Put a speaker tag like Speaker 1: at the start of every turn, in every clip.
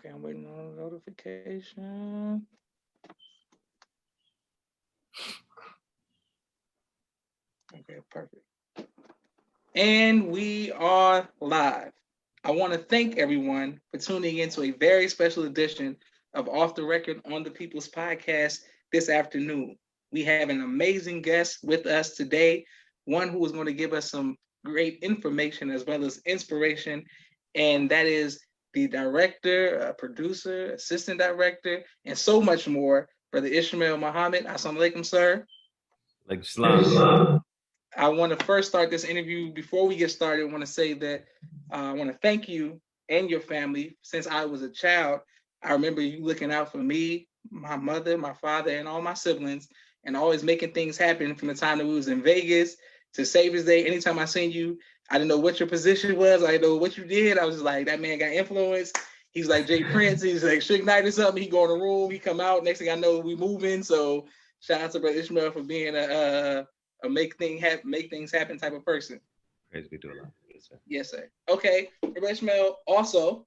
Speaker 1: Okay, I'm waiting on a notification. Okay, perfect. And we are live. I want to thank everyone for tuning in to a very special edition of Off the Record on the People's Podcast this afternoon. We have an amazing guest with us today, one who is going to give us some great information as well as inspiration, and that is the director, producer, assistant director, and so much more, Brother Ishmael Muhammad. Assalamu alaikum, sir.
Speaker 2: Like Islam.
Speaker 1: I want to first start this interview. Before we get started, I want to say that I want to thank you and your family. Since I was a child, I remember you looking out for me, my mother, my father, and all my siblings, and always making things happen from the time that we was in Vegas to Savior's Day. Anytime I seen you, I didn't know what your position was. I didn't know what you did. I was just like, that man got influence. He's like Jay Prince. He's like Suge Knight or something. He go in the room. He come out. Next thing I know, we moving. So shout out to Brother Ishmael for being a make things happen type of person.
Speaker 2: Praise be to Allah.
Speaker 1: Yes, sir. Okay, Ishmael. Also,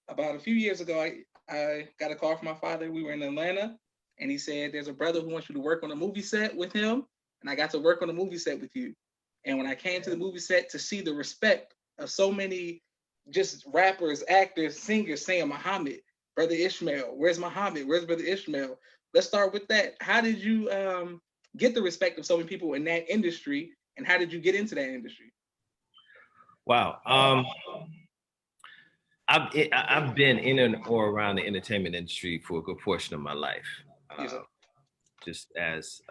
Speaker 1: about a few years ago, I got a call from my father. We were in Atlanta, and he said, "There's a brother who wants you to work on a movie set with him," and I got to work on a movie set with you. And when I came to the movie set to see the respect of so many just rappers, actors, singers saying, "Muhammad, Brother Ishmael, where's Muhammad? Where's Brother Ishmael?" Let's start with that. How did you get the respect of so many people in that industry, and how did you get into that industry?
Speaker 2: Wow. I've been in and or around the entertainment industry for a good portion of my life.
Speaker 1: Yes,
Speaker 2: just as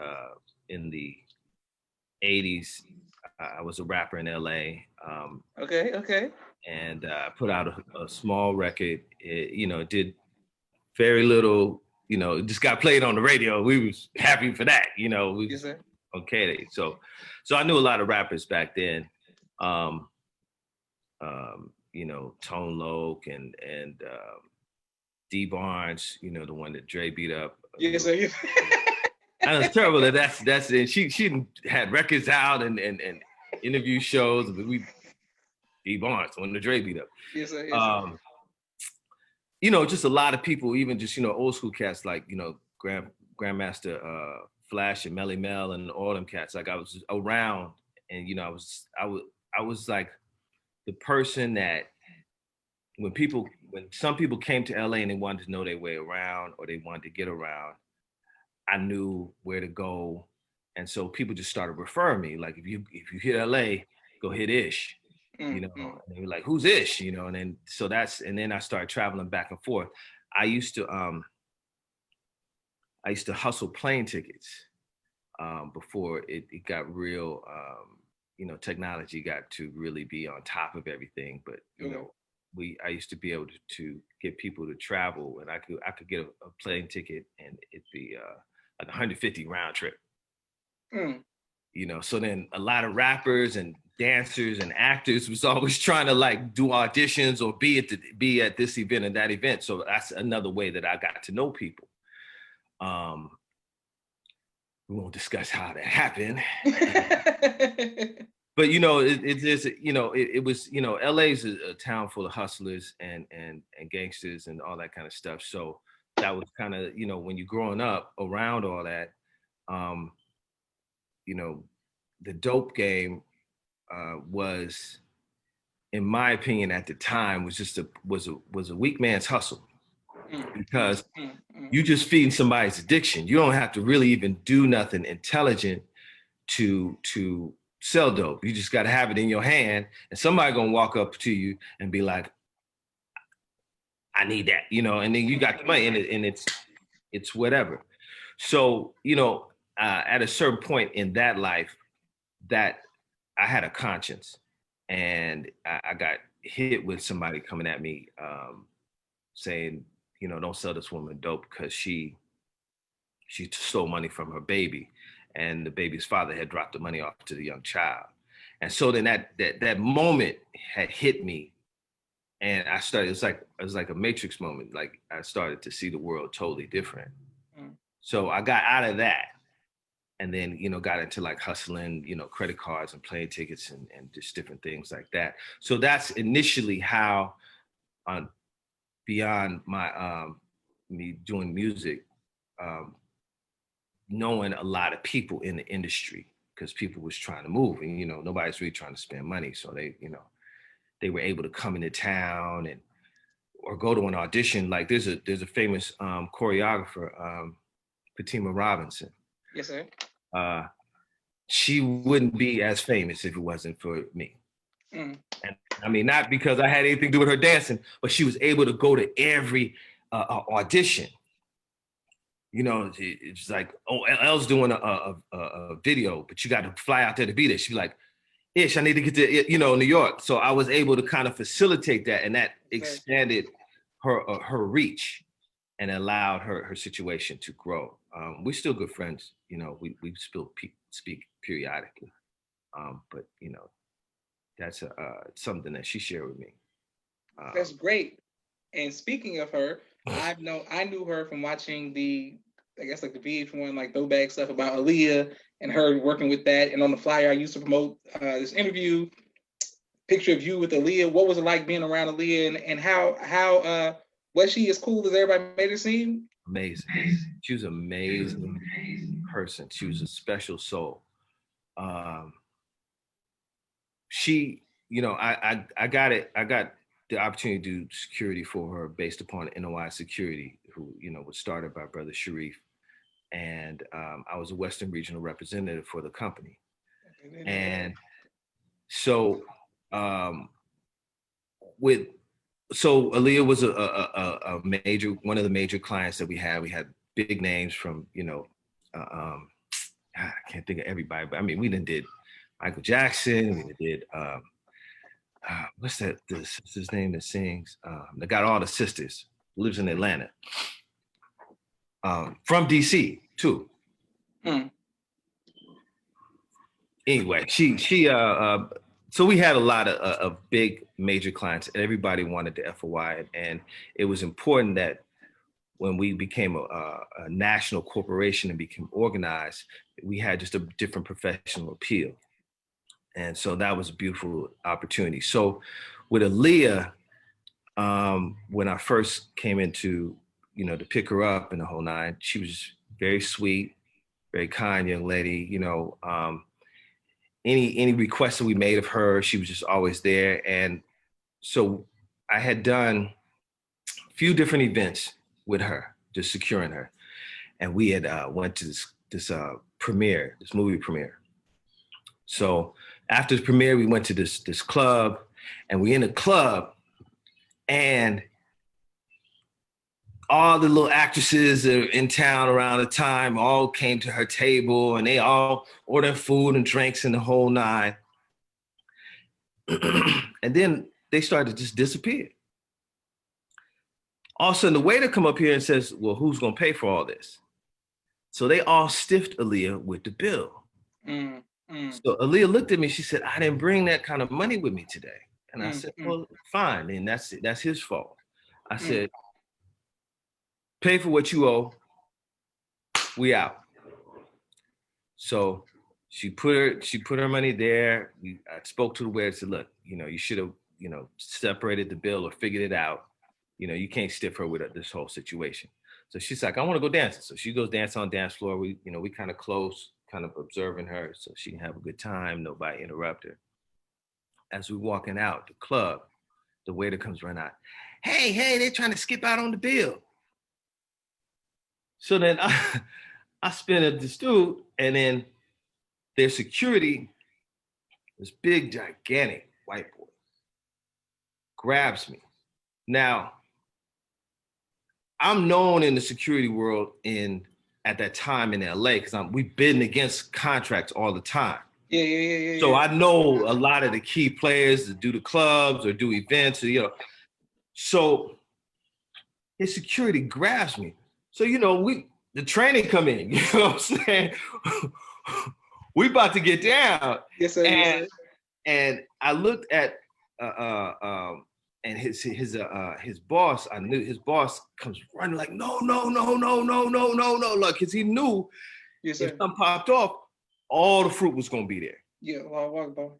Speaker 2: in the 80s, I was a rapper in LA.
Speaker 1: Okay.
Speaker 2: And I put out a small record. It did very little. It just got played on the radio. We was happy for that.
Speaker 1: Yes, sir.
Speaker 2: Okay. So I knew a lot of rappers back then. Tone Loc and D Barnes, the one that Dre beat up.
Speaker 1: Yes, sir.
Speaker 2: I was terrible that that's it. She had records out and interview shows, but D Barnes, the one that Dre beat up.
Speaker 1: Yes, sir. Yes, sir.
Speaker 2: Just a lot of people, even just, old school cats like, Grandmaster Flash and Melly Mel and all them cats. Like I was around and, I was like the person that when some people came to LA and they wanted to know their way around or they wanted to get around, I knew where to go. And so people just started referring me. Like if you hit LA, go hit Ish. And they were like, who's Ish? And then I started traveling back and forth. I used to hustle plane tickets before it got real, technology got to really be on top of everything. But, I used to be able to get people to travel, and I could get a plane ticket and it'd be like 150 round trip. So then a lot of rappers and dancers and actors was always trying to like do auditions or be at this event and that event. So that's another way that I got to know people. We won't discuss how that happened. But it was LA's a town full of hustlers and gangsters and all that kind of stuff. So that was kind of when you're growing up around all that, the dope game was, in my opinion, at the time was just a weak man's hustle, because you just feeding somebody's addiction. You don't have to really even do nothing intelligent to sell dope. You just got to have it in your hand, and somebody gonna walk up to you and be like, "I need that," and then you got the money, and it's whatever. So at a certain point in that life, that I had a conscience, and I got hit with somebody coming at me saying, don't sell this woman dope because she stole money from her baby, and the baby's father had dropped the money off to the young child. And so then that moment had hit me, and I started, it was like a Matrix moment. Like I started to see the world totally different. So I got out of that, and then, got into like hustling, credit cards and plane tickets and just different things like that. So that's initially how beyond my me doing music, knowing a lot of people in the industry, because people was trying to move, and nobody's really trying to spend money, so they were able to come into town and or go to an audition. Like there's a famous choreographer, Fatima Robinson.
Speaker 1: Yes, sir.
Speaker 2: She wouldn't be as famous if it wasn't for me.
Speaker 1: Mm.
Speaker 2: And I mean, not because I had anything to do with her dancing, but she was able to go to every audition. It's like, oh, L's doing a video, but you got to fly out there to be there. She'd be like, Ish, I need to get to New York. So I was able to kind of facilitate that, and that expanded her reach and allowed her situation to grow. We're still good friends. We still speak periodically, but that's something that she shared with me.
Speaker 1: That's great. And speaking of her, I knew her from watching the VH1 like throwback stuff about Aaliyah and her working with that. And on the flyer, I used to promote this interview, picture of you with Aaliyah. What was it like being around Aaliyah, and how was she as cool as everybody made her seem?
Speaker 2: Amazing. She was an amazing person. She was a special soul. She, I got the opportunity to do security for her based upon NOI Security, who, was started by Brother Sharif. And I was a Western Regional Representative for the company. And so Aaliyah was a major, one of the major clients that we had. We had big names from, I can't think of everybody, but I mean, we did Michael Jackson, we did, what's that, the sister's name that sings, that got all the sisters, lives in Atlanta, from DC too. Anyway, so we had a lot of big major clients, and everybody wanted the FOI, and it was important that when we became a national corporation and became organized, we had just a different professional appeal. And so that was a beautiful opportunity. So with Aaliyah, when I first came into, to pick her up and the whole nine, she was very sweet, very kind young lady. Any requests that we made of her, she was just always there. And so I had done a few different events with her, just securing her. And we had went to this premiere, this movie premiere. So after the premiere, we went to this club, and we in the club, and all the little actresses that are in town around the time all came to her table, and they all ordered food and drinks and the whole nine. And then they started to just disappear. All of a sudden, the waiter come up here and says, well, who's gonna pay for all this? So they all stiffed Aaliyah with the bill. So Aaliyah looked at me, she said, I didn't bring that kind of money with me today. And I said, well, fine, and that's his fault. I said, pay for what you owe, we out. So she put her money there. I spoke to the waiter and said, look, you should have, separated the bill or figured it out. You can't stiff her with this whole situation. So she's like, I want to go dancing. So she goes dance on dance floor. We kind of close, kind of observing her so she can have a good time, nobody interrupt her. As we're walking out the club, the waiter comes running out. Hey, they're trying to skip out on the bill. So then I spin at this dude, and then their security, this big, gigantic white boy, grabs me. Now, I'm known in the security world at that time in LA, because we've been against contracts all the time.
Speaker 1: Yeah.
Speaker 2: So I know a lot of the key players that do the clubs or do events, so his security grabs me. So, the training come in, you know what I'm saying? We about to get down.
Speaker 1: Yes, sir.
Speaker 2: And I looked at and his boss, I knew his boss comes running like, no, because he knew if something popped off, all the fruit was gonna be there.
Speaker 1: Yeah, well,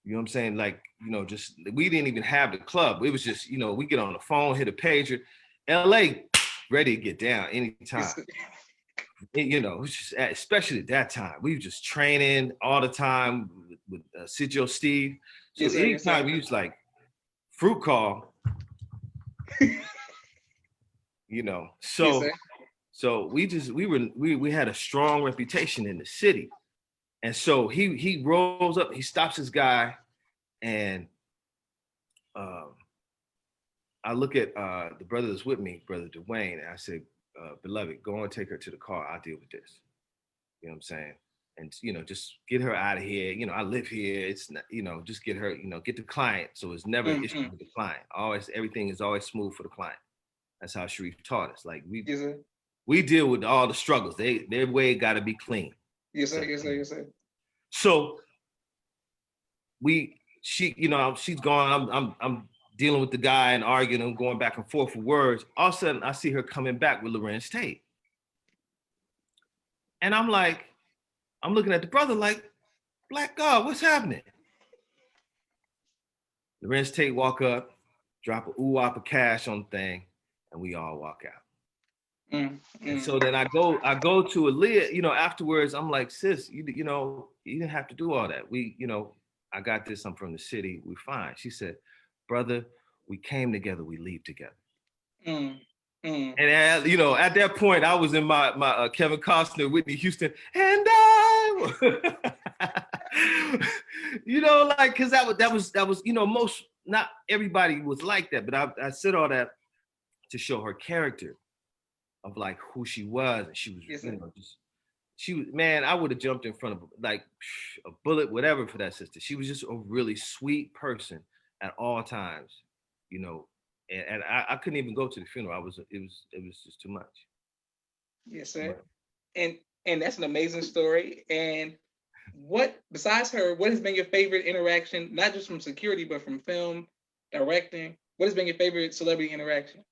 Speaker 2: You know what I'm saying? Like, just we didn't even have the club. It was just, we get on the phone, hit a pager. LA, ready to get down anytime. It was just, especially at that time, we were just training all the time with Sidjo Steve. So anytime we was like fruit call, so we had a strong reputation in the city. And so he rolls up, he stops his guy, and I look at the brother that's with me, Brother Dwayne, and I said, beloved, go and take her to the car. I'll deal with this. You know what I'm saying? And, just get her out of here. I live here. It's not, just get her, get the client. So it's never an issue with the client. Everything is always smooth for the client. That's how Sharif taught us. Like we deal with all the struggles. Their way got to be clean.
Speaker 1: Yes, sir. Yes, sir. Yes, sir.
Speaker 2: So she's gone. I'm dealing with the guy and arguing and going back and forth for words. All of a sudden, I see her coming back with Lorenz Tate. And I'm looking at the brother like, Black God, what's happening? Lorenz Tate walk up, drop a ooh-wop of cash on the thing, and we all walk out. And so then I go to Aaliyah, afterwards, I'm like, sis, you didn't have to do all that. I got this, I'm from the city, we're fine. She said, brother, we came together, we leave together. And at that point, I was in my Kevin Costner, Whitney Houston, and because that was most, not everybody was like that, but I said all that to show her character of like who she was, and she was, man, I would have jumped in front of like a bullet, whatever for that sister. She was just a really sweet person at all times, and I couldn't even go to the funeral. It was just too much.
Speaker 1: Yes, sir. And that's an amazing story. And besides her, what has been your favorite interaction, not just from security, but from film, directing? What has been your favorite celebrity interaction?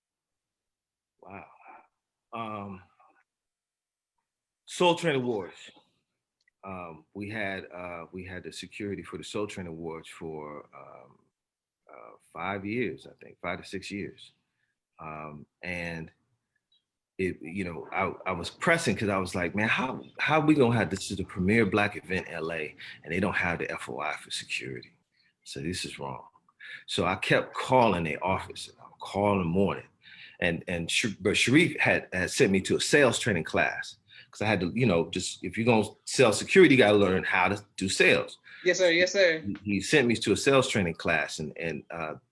Speaker 2: Wow. Soul Train Awards. We had the security for the Soul Train Awards for 5 years, I think, 5 to 6 years. And it, I was pressing because I was like, man, how we gonna have this is the premier Black event in LA and they don't have the FOI for security? So this is wrong. So I kept calling their office. I would call in the morning, but Sharif had sent me to a sales training class because I had to, just if you're gonna sell security, you gotta learn how to do sales.
Speaker 1: Yes, sir. Yes, sir.
Speaker 2: He sent me to a sales training class, and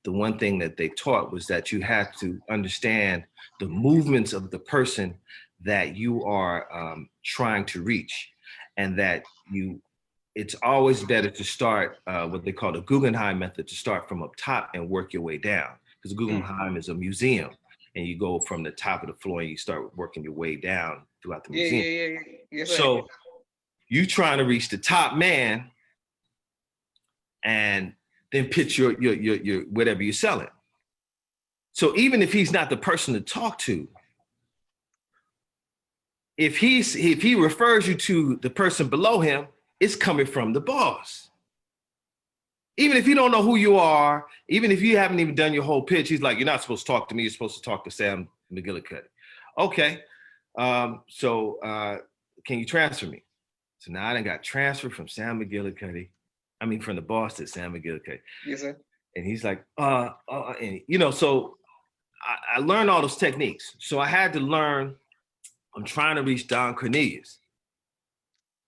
Speaker 2: the one thing that they taught was that you have to understand the movements of the person that you are trying to reach, and that it's always better to start what they call the Guggenheim method, to start from up top and work your way down, because Guggenheim is a museum, and you go from the top of the floor and you start working your way down throughout the museum.
Speaker 1: Yeah. Yes,
Speaker 2: so you trying to reach the top man, and then pitch your whatever you're selling. So even if he's not the person to talk to, if he refers you to the person below him, it's coming from the boss. Even if you don't know who you are, even if you haven't even done your whole pitch, he's like, you're not supposed to talk to me, you're supposed to talk to Sam McGillicuddy. Okay, so can you transfer me? So now I done got transferred from Sam McGillicuddy, from the boss to Sam McGillicuddy.
Speaker 1: Yes, sir.
Speaker 2: And he's like, and so I learned all those techniques. So I had to learn, I'm trying to reach Don Cornelius.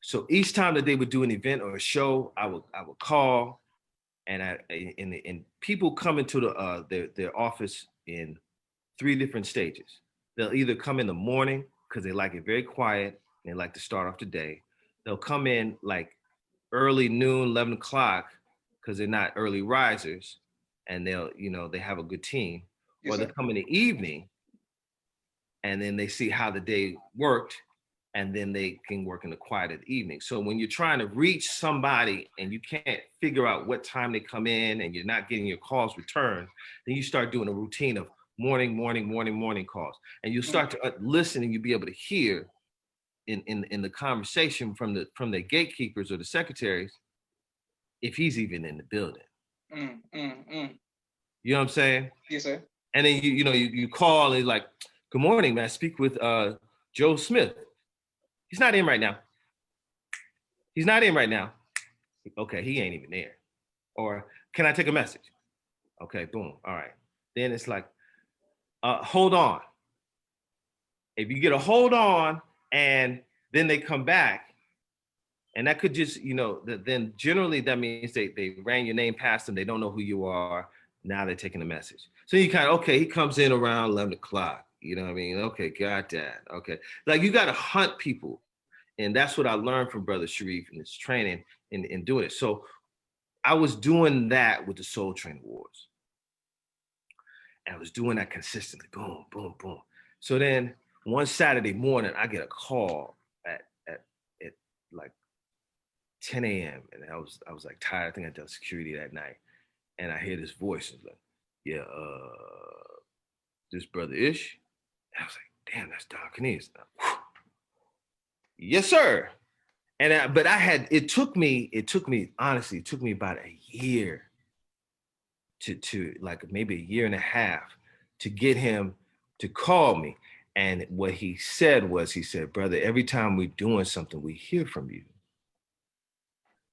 Speaker 2: So each time that they would do an event or a show, I would call, and people come into their office in 3 different stages. They'll either come in the morning because they like it very quiet and they like to start off the day. They'll come in like early noon, 11 o'clock, because they're not early risers, and they have a good team. Yes, or they come in the evening, and then they see how the day worked, and then they can work in the quiet of the evening. So when you're trying to reach somebody and you can't figure out what time they come in and you're not getting your calls returned, then you start doing a routine of morning calls. And you start to listen, and you'll be able to hear in the conversation from the gatekeepers or the secretaries, if he's even in the building.
Speaker 1: Mm, mm, mm.
Speaker 2: You know what I'm saying?
Speaker 1: Yes, sir.
Speaker 2: And then you call and he's like, "Good morning, man. I speak with Joe Smith. He's not in right now. He's not in right now. Okay, he ain't even there. Or can I take a message? Okay, boom. All right. Then it's like, hold on. If you get a hold on and then they come back, and that could just, then generally that means they ran your name past them. They don't know who you are. Now they're taking the message. So you kind of, okay, he comes in around 11 o'clock. You know what I mean? Okay, got that. Okay. Like you got to hunt people. And that's what I learned from Brother Sharif in his training in doing it. So I was doing that with the Soul Train Awards. And I was doing that consistently. Boom, boom, boom. So then one Saturday morning, I get a call at like 10 a.m. And I was like tired. I think I done security that night. And I hear this voice. It's like, yeah, this Brother Ish. And I was like, damn, that's Don Canese. Yes, sir. And but it took me honestly, it took me about a year to like maybe a year and a half to get him to call me. And what he said was, he said, brother, every time we're doing something, we hear from you.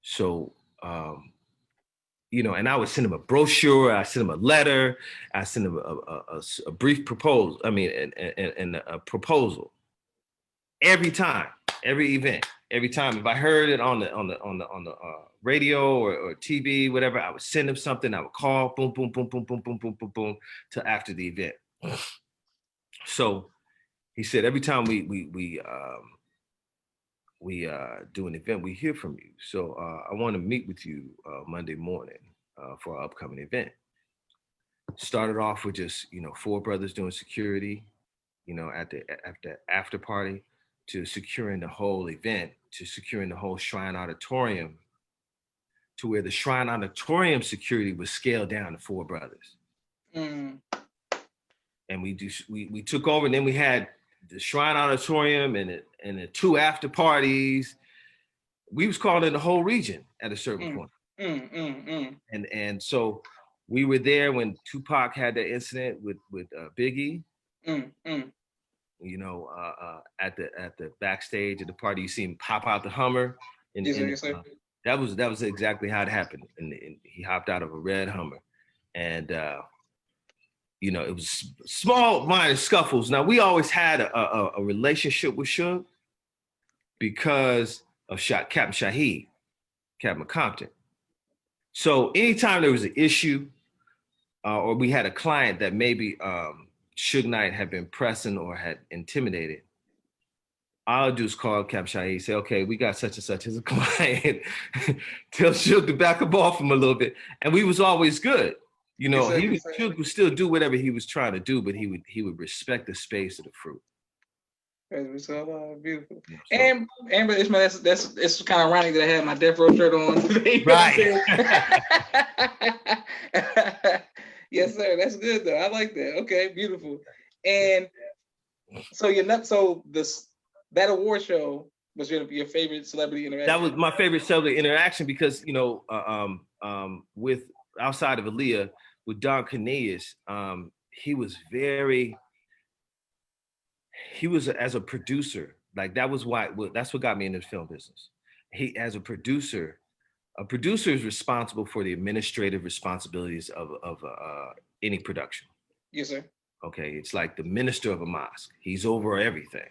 Speaker 2: So, and I would send him a brochure, I send him a letter, I send him a brief proposal. I mean, and a proposal every time, every event, every time. If I heard it on the radio or TV, whatever, I would send him something. I would call, boom, boom, boom, boom, boom, boom, boom, boom, boom, till after the event. So he said, every time we do an event, we hear from you. So I want to meet with you Monday morning for our upcoming event. Started off with just 4 brothers doing security, at the after party, to securing the whole event, to securing the whole Shrine Auditorium, to where the Shrine Auditorium security was scaled down to 4 brothers. Mm. And we took over, and then we had the Shrine Auditorium and the 2 after parties. We was calling in the whole region at a certain point. And so we were there when Tupac had that incident with Biggie. At the backstage at the party, you see him pop out the Hummer. Yes, sir. That was exactly how it happened. And he hopped out of a red Hummer, and it was small minor scuffles. Now we always had a relationship with Suge because of Captain Shaheed, Captain Compton. So anytime there was an issue, or we had a client that maybe Suge Knight had been pressing or had intimidated, all I'll do is call Captain Shaheed, say, okay, we got such and such as a client. Tell Suge to back up off him a little bit. And we was always good. Suge would still do whatever he was trying to do, but he would respect the space of the fruit.
Speaker 1: That's so beautiful. Yeah, so. And but Ishmael, that's it's kind of ironic that I had my Death Row shirt on today. Right. Yes, sir. That's good though. I like that. Okay, beautiful. And so that award show was your favorite celebrity interaction?
Speaker 2: That was my favorite celebrity interaction because with outside of Aaliyah, with Don Canese, he was as a producer, like that's what got me into the film business. He, as a producer is responsible for the administrative responsibilities of any production.
Speaker 1: Yes, sir.
Speaker 2: Okay, it's like the minister of a mosque. He's over everything.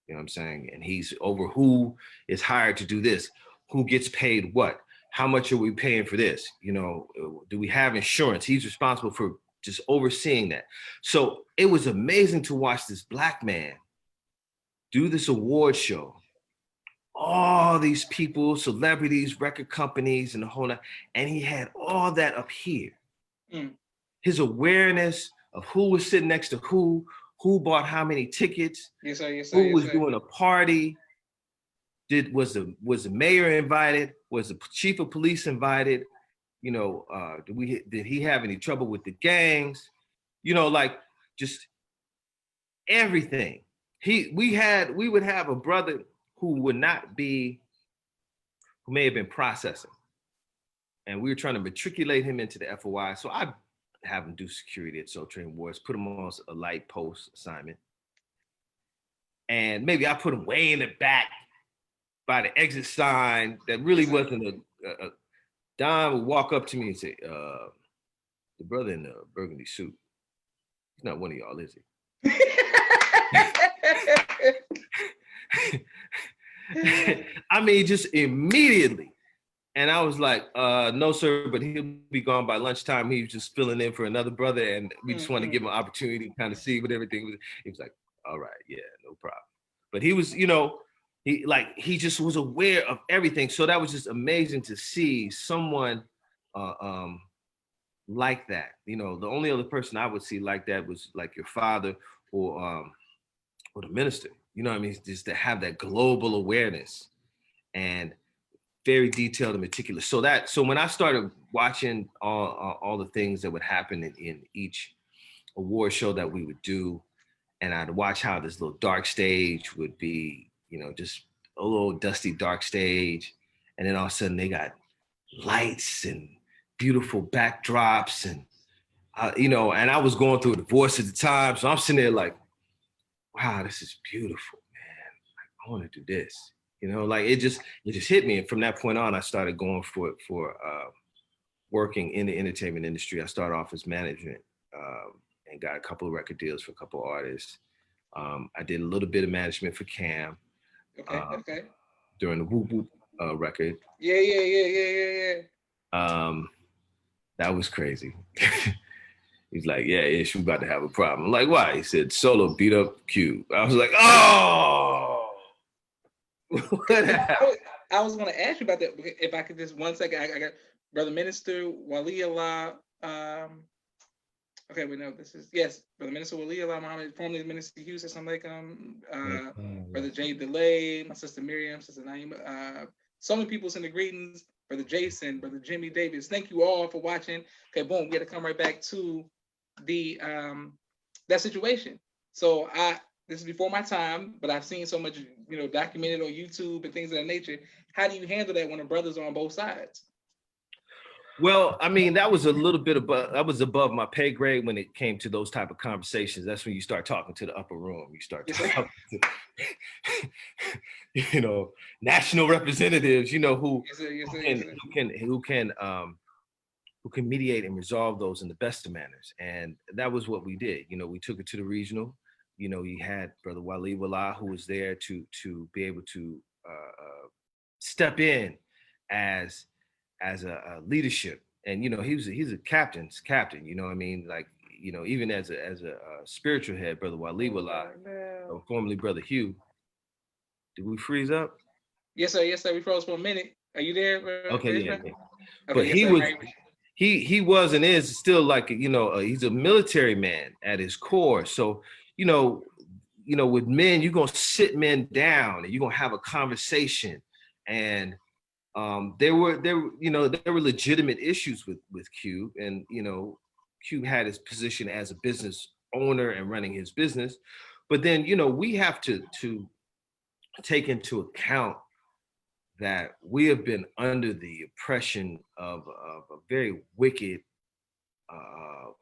Speaker 2: You know what I'm saying? And he's over who is hired to do this, who gets paid what, how much are we paying for this? Do we have insurance? He's responsible for just overseeing that. So it was amazing to watch this Black man do this award show. All these people, celebrities, record companies, and the whole lot, and he had all that up here. Mm. His awareness of who was sitting next to who bought how many tickets,
Speaker 1: yes, sir, yes, sir,
Speaker 2: who was doing a party, was the mayor invited, was the chief of police invited, did he have any trouble with the gangs, like just everything. We would have a brother who may have been processing, and we were trying to matriculate him into the FOI. So I have him do security at Soul Train Wars, put him on a light post assignment. And maybe I put him way in the back by the exit sign that really wasn't a Don would walk up to me and say, the brother in the burgundy suit, he's not one of y'all, is he? I mean, just immediately. And I was like, no, sir, but he'll be gone by lunchtime. He was just filling in for another brother. And we just want to give him an opportunity to kind of see what everything was. He was like, all right, yeah, no problem. But he was, he just was aware of everything. So that was just amazing to see someone like that. The only other person I would see like that was like your father or the minister. You know what I mean? Just to have that global awareness and very detailed and meticulous. So when I started watching all the things that would happen in each award show that we would do, and I'd watch how this little dark stage would be, just a little dusty dark stage, and then all of a sudden they got lights and beautiful backdrops, and and I was going through a divorce at the time, so I'm sitting there like, wow, this is beautiful, man. I want to do this. It just hit me. And from that point on, I started going for working in the entertainment industry. I started off as management and got a couple of record deals for a couple of artists. I did a little bit of management for Cam.
Speaker 1: Okay.
Speaker 2: During the Whoop Whoop record.
Speaker 1: Yeah.
Speaker 2: That was crazy. He's like, yeah, Ish, we about to have a problem. I'm like, why? He said, Solo beat up Q. I was like, oh! What happened?
Speaker 1: I was going to ask you about that. If I could just 1 second, I got Brother Minister Aaliyah. Okay, we know this is, yes, Brother Minister Aaliyah Muhammad, formerly Minister Hughes, something like Brother Jay DeLay, my sister Miriam, sister Naima, so many people sending greetings. Brother Jason, Brother Jimmy Davis, thank you all for watching. Okay, boom, we got to come right back to the that situation. So this is before my time, but I've seen so much, documented on YouTube and things of that nature. How do you handle that when the brothers are on both sides?
Speaker 2: Well, I mean, that was a little bit above my pay grade when it came to those type of conversations. That's when you start talking to the upper room. You start talking to, national representatives, who can mediate and resolve those in the best of manners. And that was what we did. We took it to the regional. You had Brother Wali, who was there to be able to step in as a leadership. And he's a captain's captain, even as a spiritual head, Brother Wali, formerly Brother Hugh. Did we freeze up?
Speaker 1: Yes, sir. We froze for a minute. Are you there?
Speaker 2: Okay, yeah.
Speaker 1: Okay,
Speaker 2: but he was and is still like, he's a military man at his core. So, with men, you're gonna sit men down and you're gonna have a conversation. And there were legitimate issues with Q, and Q had his position as a business owner and running his business, but then we have to take into account that we have been under the oppression of a very wicked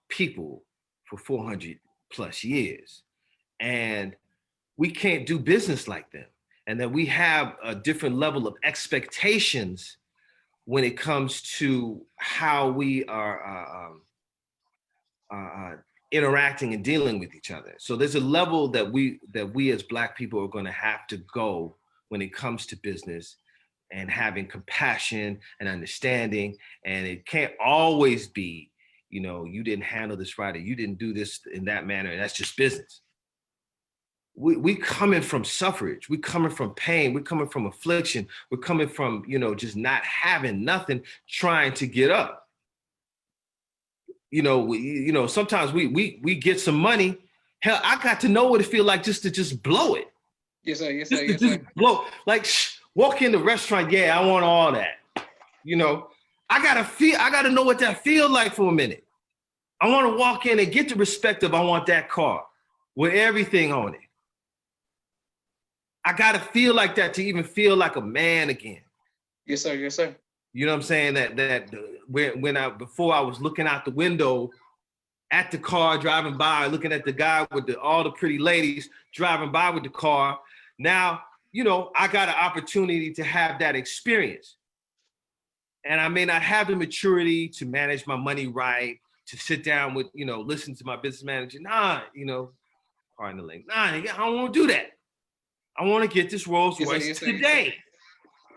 Speaker 2: people for 400 plus years, and we can't do business like them. And that we have a different level of expectations when it comes to how we are interacting and dealing with each other. So there's a level that we as Black people are going to have to go when it comes to business and having compassion and understanding. And it can't always be, you didn't handle this right, or you didn't do this in that manner, and that's just business. We coming from suffrage, we coming from pain, we're coming from affliction, we're coming from, just not having nothing, trying to get up. Sometimes we get some money. Hell, I got to know what it feel like just to blow it.
Speaker 1: Yes, sir.
Speaker 2: Just blow, like walk in the restaurant, yeah, I want all that. I gotta know what that feel like for a minute. I want to walk in and get the respect of I want that car with everything on it. I gotta feel like that to even feel like a man again.
Speaker 1: Yes, sir.
Speaker 2: You know what I'm saying? Before I was looking out the window at the car driving by, looking at the guy with all the pretty ladies driving by with the car. Now, I got an opportunity to have that experience. And I may not have the maturity to manage my money right, to sit down with, listen to my business manager. Pardon the link. I don't want to do that. I want to get this Rolls Royce today.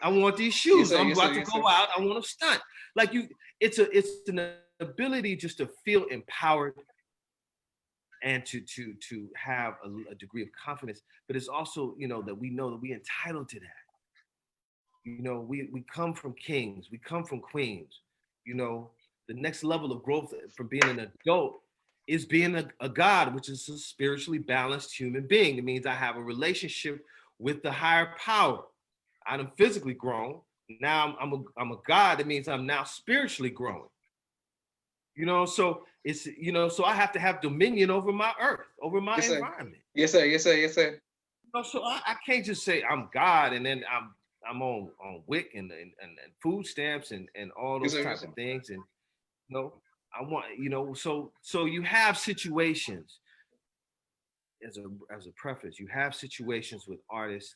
Speaker 2: I want these shoes. I'm about to go out. I want to stunt. Like it's an ability just to feel empowered and to have a degree of confidence. But it's also, that we know that we're entitled to that. We come from kings. We come from queens. The next level of growth from being an adult is being a God, which is a spiritually balanced human being. It means I have a relationship with the higher power. I'm physically grown. Now I'm a God. That means I'm now spiritually growing. So it's, so I have to have dominion over my earth, over my environment.
Speaker 1: Yes, sir. Yes, sir. Yes, sir.
Speaker 2: So I can't just say I'm God and then I'm on WIC and food stamps and all those types of things. And I want, so you have situations as a preface, you have situations with artists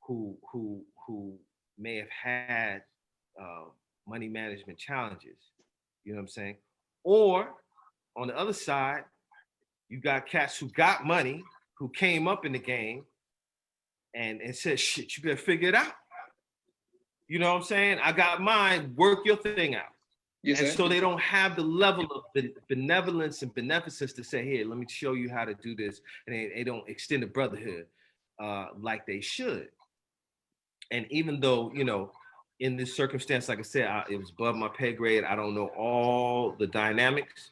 Speaker 2: who may have had money management challenges. You know what I'm saying? Or on the other side, you got cats who got money, who came up in the game and said, shit, you better figure it out. You know what I'm saying? I got mine, work your thing out. Yes, and so they don't have the level of benevolence and beneficence to say, here, let me show you how to do this. And they don't extend the brotherhood like they should. And even though, in this circumstance, like I said, it was above my pay grade. I don't know all the dynamics,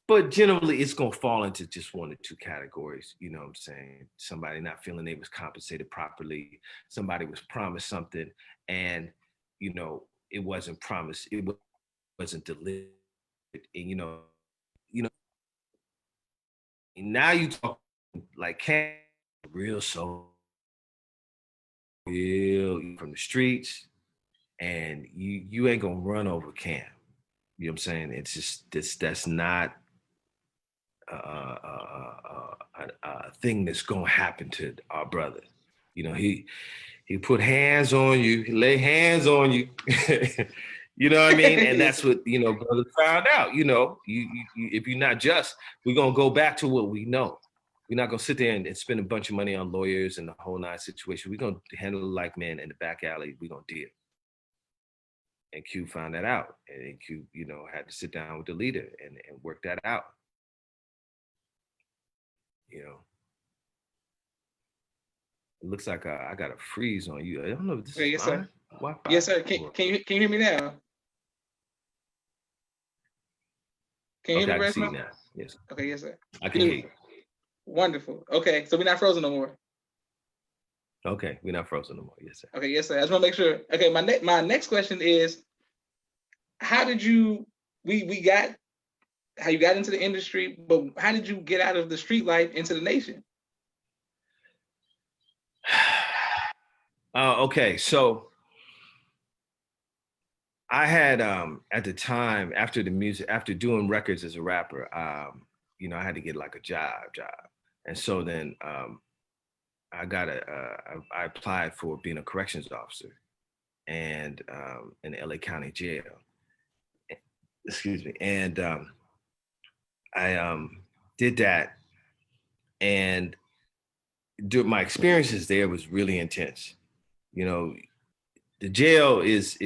Speaker 2: but generally it's going to fall into just one or two categories. You know what I'm saying? Somebody not feeling they was compensated properly. Somebody was promised something and, it wasn't promised. It wasn't delivered. And, now you talk like real soul, real from the streets, and you ain't gonna run over Cam. You know what I'm saying? It's just that's not a thing that's gonna happen to our brother. He put hands on you, he lay hands on you. You know what I mean? And that's what brother found out. You if you're not just, we're gonna go back to what we know. We're not gonna sit there and spend a bunch of money on lawyers and the whole nine situation. We're gonna handle it like men in the back alley. We're gonna deal. And Q found that out. And Q, had to sit down with the leader and work that out. It looks like I got a freeze on you. I don't know if this is mine. Wi-Fi.
Speaker 1: Yes, sir. Can you hear me now? Can you hear me,
Speaker 2: I can see you now. Yes.
Speaker 1: Okay, yes, sir.
Speaker 2: I can hear you.
Speaker 1: Wonderful. Okay, so we're not frozen no more.
Speaker 2: Okay, we're not frozen no more. Yes, sir.
Speaker 1: Okay, yes, sir. I just want to make sure. Okay, my next question is, how did you how you got into the industry, but how did you get out of the street life into the nation?
Speaker 2: Okay, so I had at the time after doing records as a rapper, I had to get like a job, and so then I applied for being a corrections officer, and in the LA County Jail. Excuse me, and I did that, and my experiences there was really intense. The jail is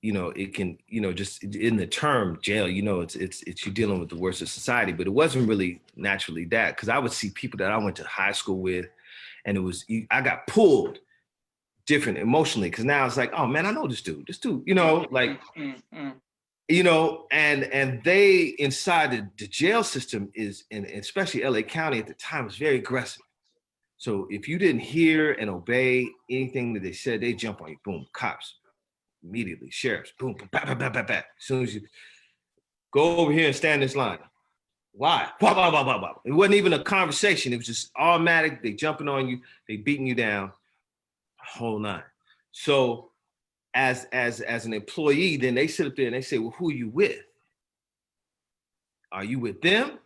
Speaker 2: it can just in the term jail, it's you dealing with the worst of society, but it wasn't really naturally that, because I would see people that I went to high school with, and I got pulled different emotionally, because now it's like, oh man, I know this dude, like. And they inside the jail system is, and especially LA County at the time, was very aggressive. So if you didn't hear and obey anything that they said, they jump on you. Boom, cops, immediately, sheriffs, boom, boom, bah, bah, bah, bah, bah. As soon as you go over here and stand in this line. Why? Blah, blah, blah, blah, blah. It wasn't even a conversation. It was just automatic. They jumping on you, they beating you down, a whole nine. So as an employee, then they sit up there and they say, well, who are you with? Are you with them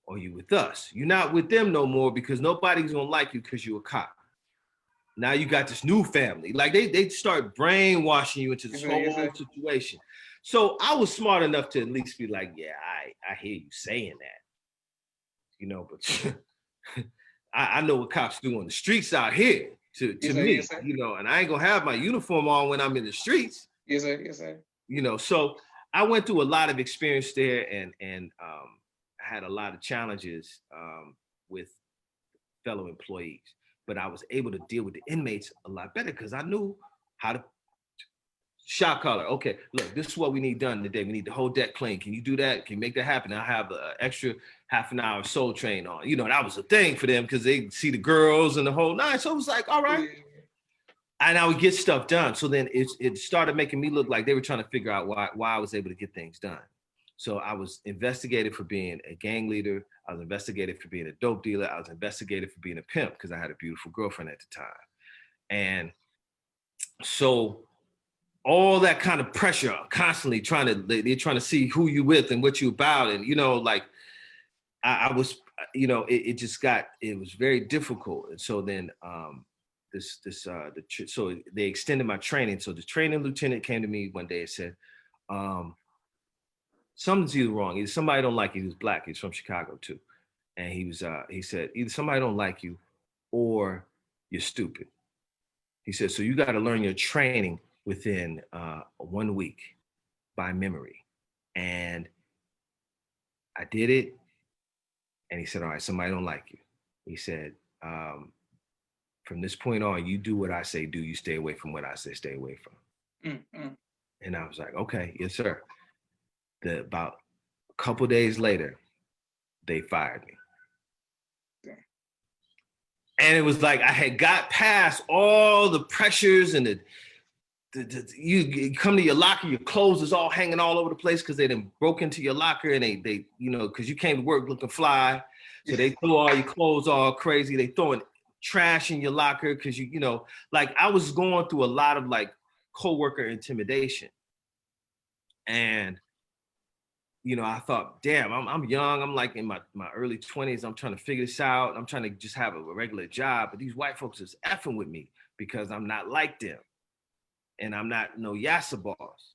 Speaker 2: or are you with us? You're not with them no more because nobody's gonna like you because you're a cop. Now you got this new family. Like they start brainwashing you into this whole situation. So I was smart enough to at least be like, yeah, I hear you saying that. You know, but I know what cops do on the streets out here to me, you know, and I ain't gonna have my uniform on when I'm in the streets.
Speaker 1: Yes, sir. Yes, sir.
Speaker 2: You know, so I went through a lot of experience there and I had a lot of challenges with fellow employees, but I was able to deal with the inmates a lot better because I knew how to shot caller. Okay, look, this is what we need done today. We need the whole deck clean. Can you do that? Can you make that happen? I'll have an extra half an hour Soul Train on. You know, that was a thing for them because they see the girls and the whole night. So it was like, all right. And I would get stuff done. So then it started making me look like they were trying to figure out why I was able to get things done. So I was investigated for being a gang leader. I was investigated for being a dope dealer. I was investigated for being a pimp because I had a beautiful girlfriend at the time. And so all that kind of pressure, constantly they're trying to see who you with and what you about. And, you know, like I was, you know, it was very difficult. And so then so they extended my training. So the training lieutenant came to me one day and said, something's either wrong. Either somebody don't like you. He was black. He's from Chicago too. And he said, either somebody don't like you or you're stupid. He said, so you got to learn your training within 1 week by memory. And I did it. And he said, all right, somebody don't like you. He said, from this point on, you do what I say do. You stay away from what I say stay away from. Mm-hmm. And I was like, okay, yes, sir. About a couple days later, they fired me. And it was like I had got past all the pressures and you come to your locker, your clothes is all hanging all over the place because they done broke into your locker and they you know, because you came to work looking fly. So they throw all your clothes all crazy. They throwing trash in your locker because you know, like I was going through a lot of like coworker intimidation. And you know, I thought, damn, I'm young. I'm like in my early 20s. I'm trying to figure this out. I'm trying to just have a regular job. But these white folks is effing with me because I'm not like them. And I'm not no Yassa boss.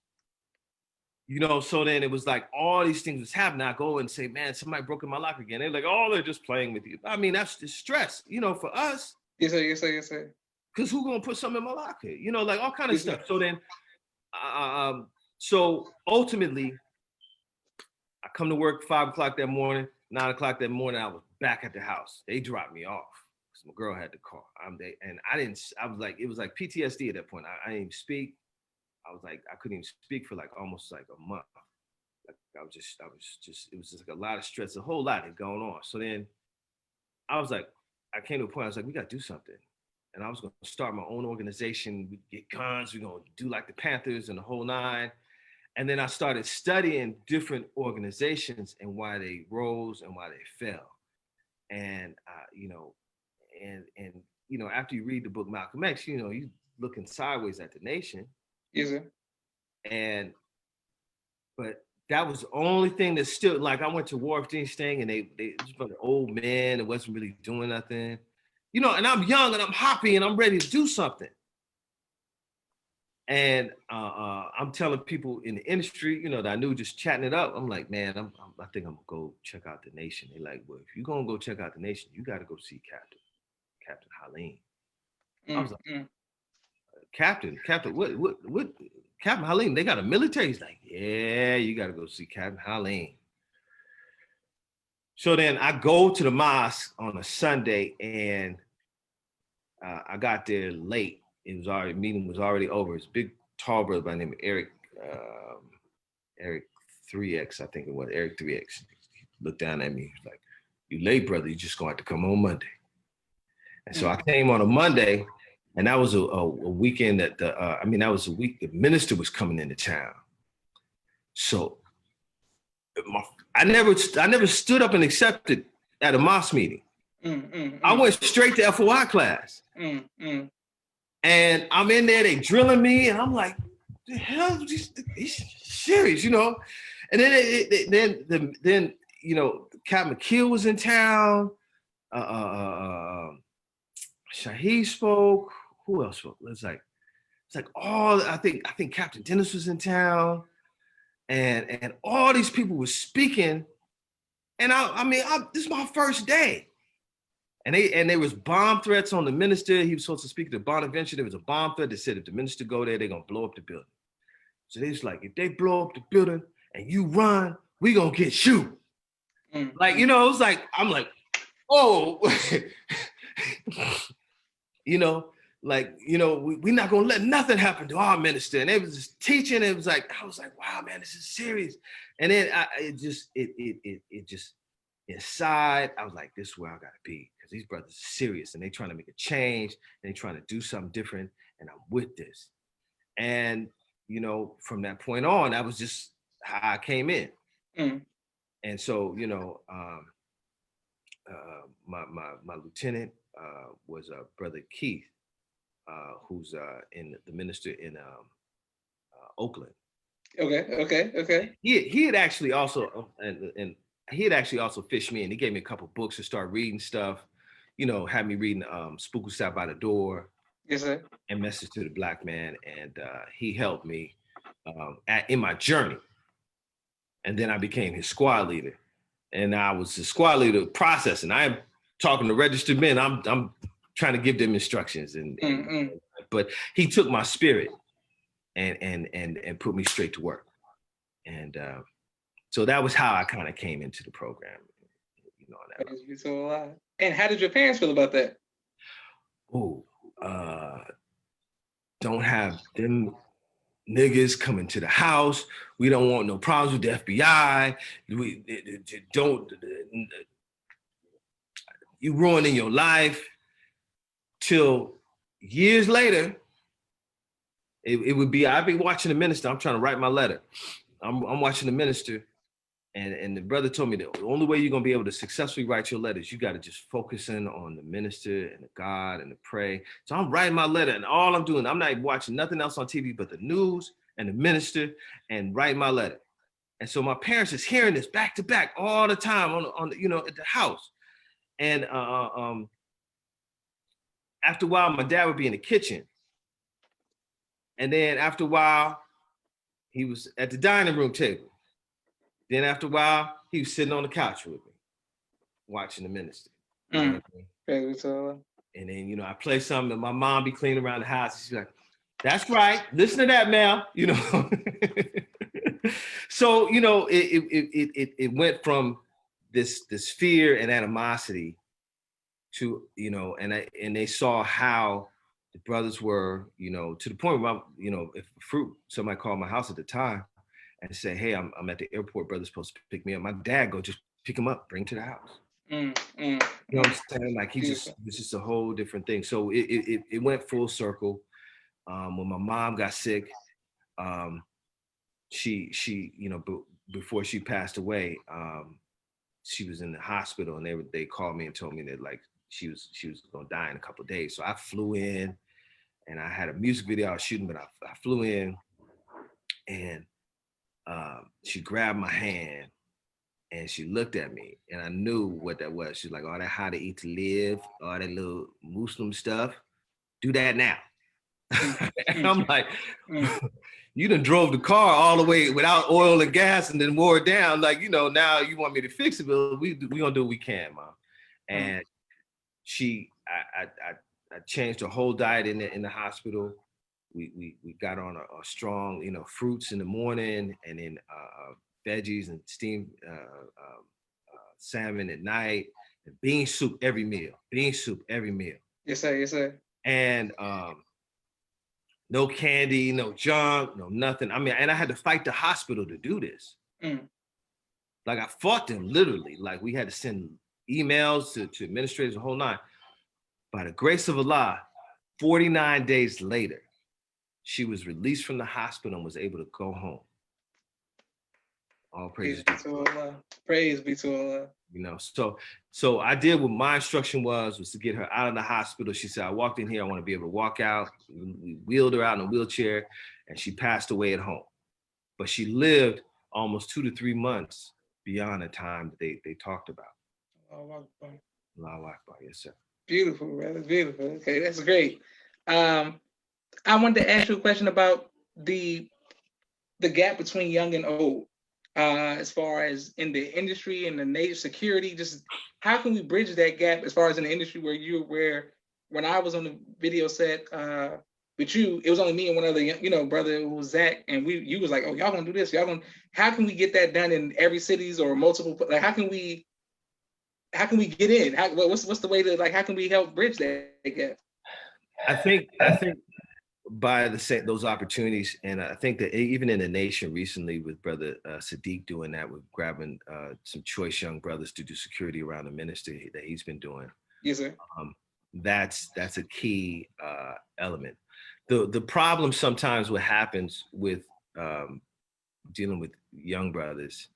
Speaker 2: You know, so then it was like all these things was happening. I go and say, man, somebody broke in my locker again. They're like, oh, they're just playing with you. I mean, that's just stress, you know, for us.
Speaker 1: Yes, sir, yes, sir, yes, sir.
Speaker 2: Because who gonna put something in my locker? You know, like all kind of stuff. So then, so ultimately, I come to work 5 o'clock that morning, 9 o'clock that morning, I was back at the house. They dropped me off because my girl had the car. It was like PTSD at that point. I didn't even speak. I couldn't even speak for like almost like a month. Like it was just like a lot of stress, a whole lot had going on. So then I was like, I came to a point, I was like, we got to do something. And I was going to start my own organization. We'd get guns. We're going to do like the Panthers and the whole nine. And then I started studying different organizations and why they rose and why they fell. And, you know, you know, after you read the book Malcolm X, you know, you looking sideways at the nation.
Speaker 1: Yes, sir.
Speaker 2: But that was the only thing that still, like I went to Wharf Dean's thing and they just an old man that wasn't really doing nothing. You know, and I'm young and I'm happy and I'm ready to do something. And I'm telling people in the industry, you know, that I knew just chatting it up. I'm like, man, I think I'm gonna go check out the nation. They're like, well, if you're gonna go check out the nation, you got to go see Captain Halim. I was like, Captain, what? Captain Halim? They got a military. He's like, yeah, you got to go see Captain Halim. So then I go to the mosque on a Sunday, and I got there late. Meeting was already over. It's a big, tall brother by the name of Eric 3X, I think it was, Eric 3X. He looked down at me, he was like, you late, brother, you just gonna have to come on Monday. And so I came on a Monday, and that was a weekend that that was a week the minister was coming into town. So I never stood up and accepted at a mosque meeting. I went straight to FOI class. And I'm in there, they drilling me, and I'm like, the hell, he's serious, you know. And then you know, Cat McKeel was in town. Shaheed spoke. Who else spoke? It's like all. I think Captain Dennis was in town, and all these people were speaking. And this is my first day. And there was bomb threats on the minister. He was supposed to speak at the Bonaventure. There was a bomb threat that said if the minister go there, they're gonna blow up the building. So they was like, if they blow up the building and you run, we gonna get you. Mm-hmm. Like, you know, it was like, I'm like, oh, you know, like, you know, we're not gonna let nothing happen to our minister. And they was just teaching. It was like, I was like, wow, man, this is serious. And then it just inside, I was like, this is where I gotta be, because these brothers are serious and they trying to make a change and they trying to do something different, and I'm with this. And you know, from that point on, that was just how I came in. Mm. And so, you know, my lieutenant was Brother Keith, who's in the minister in Oakland.
Speaker 1: Okay.
Speaker 2: He had actually also and he had actually also fished me in. He gave me a couple books to start reading stuff. You know, had me reading Spook Who Sat by the Door.
Speaker 1: Yes, sir.
Speaker 2: And Message to the Black Man, and he helped me in my journey. And then I became his squad leader, and I was the squad leader processing. I'm talking to registered men. I'm trying to give them instructions, but he took my spirit and put me straight to work, and so that was how I kind of came into the program. You know,
Speaker 1: that. And how did your parents feel about that?
Speaker 2: Oh. Don't have them niggas coming to the house. We don't want no problems with the FBI. You ruining your life. Till years later, it would be, I'd be watching the minister. I'm trying to write my letter. I'm watching the minister. And the brother told me that the only way you're going to be able to successfully write your letters, you got to just focus in on the minister and the God and the pray. So I'm writing my letter, and all I'm doing, I'm not watching nothing else on TV but the news and the minister and writing my letter. And so my parents is hearing this back to back all the time on you know, at the house. And after a while, my dad would be in the kitchen. And then after a while, he was at the dining room table. Then after a while, he was sitting on the couch with me, watching the minister. And then, you know, I play something, and my mom be cleaning around the house. She's like, "That's right, listen to that, Mel." You know. So, you know, it went from this fear and animosity to, you know, and they saw how the brothers were, you know, to the point where, you know, if somebody called my house at the time and say, "Hey, I'm at the airport, brother's supposed to pick me up," my dad go just pick him up, bring him to the house. You know what I'm saying? Like it's just a whole different thing. So it went full circle. When my mom got sick, she you know, before she passed away, she was in the hospital, and they called me and told me that like she was gonna die in a couple of days. So I flew in, and I had a music video I was shooting, but I flew in, and she grabbed my hand and she looked at me, and I knew what that was. She's like, all that how to eat to live, all that little Muslim stuff, do that now. And I'm like, you done drove the car all the way without oil and gas and then wore it down. Like, you know, now you want me to fix it, but we gonna do what we can, Mom. And I changed her whole diet in the hospital. We got on a strong, you know, fruits in the morning, and then veggies and steamed salmon at night, and bean soup every meal.
Speaker 1: Yes, sir.
Speaker 2: And no candy, no junk, no nothing. I mean, and I had to fight the hospital to do this. Like I fought them literally. Like we had to send emails to administrators, the whole nine. By the grace of Allah, 49 days later, she was released from the hospital and was able to go home. All praise be to Allah.
Speaker 1: Praise be to Allah.
Speaker 2: You know, so I did what my instruction was to get her out of the hospital. She said, I walked in here, I want to be able to walk out. We wheeled her out in a wheelchair, and she passed away at home. But she lived almost 2 to 3 months beyond the time that they talked about.
Speaker 1: Allahu Akbar.
Speaker 2: Allahu Akbar, yes, sir.
Speaker 1: Beautiful, brother. Beautiful. Okay, that's great. I wanted to ask you a question about the gap between young and old, as far as in the industry and the native security. Just how can we bridge that gap as far as in the industry where when I was on the video set with you, it was only me and one other brother who was Zach, and you was like, oh, y'all gonna do this, y'all gonna. How can we get that done in every cities or multiple? Like, how can we get in? What's the way to, like, how can we help bridge that gap?
Speaker 2: I think by those opportunities, and I think that even in the nation recently with Brother Sadiq doing that, with grabbing some choice young brothers to do security around the ministry that he's been doing.
Speaker 1: Yes, sir.
Speaker 2: That's a key element. The problem sometimes what happens with dealing with young brothers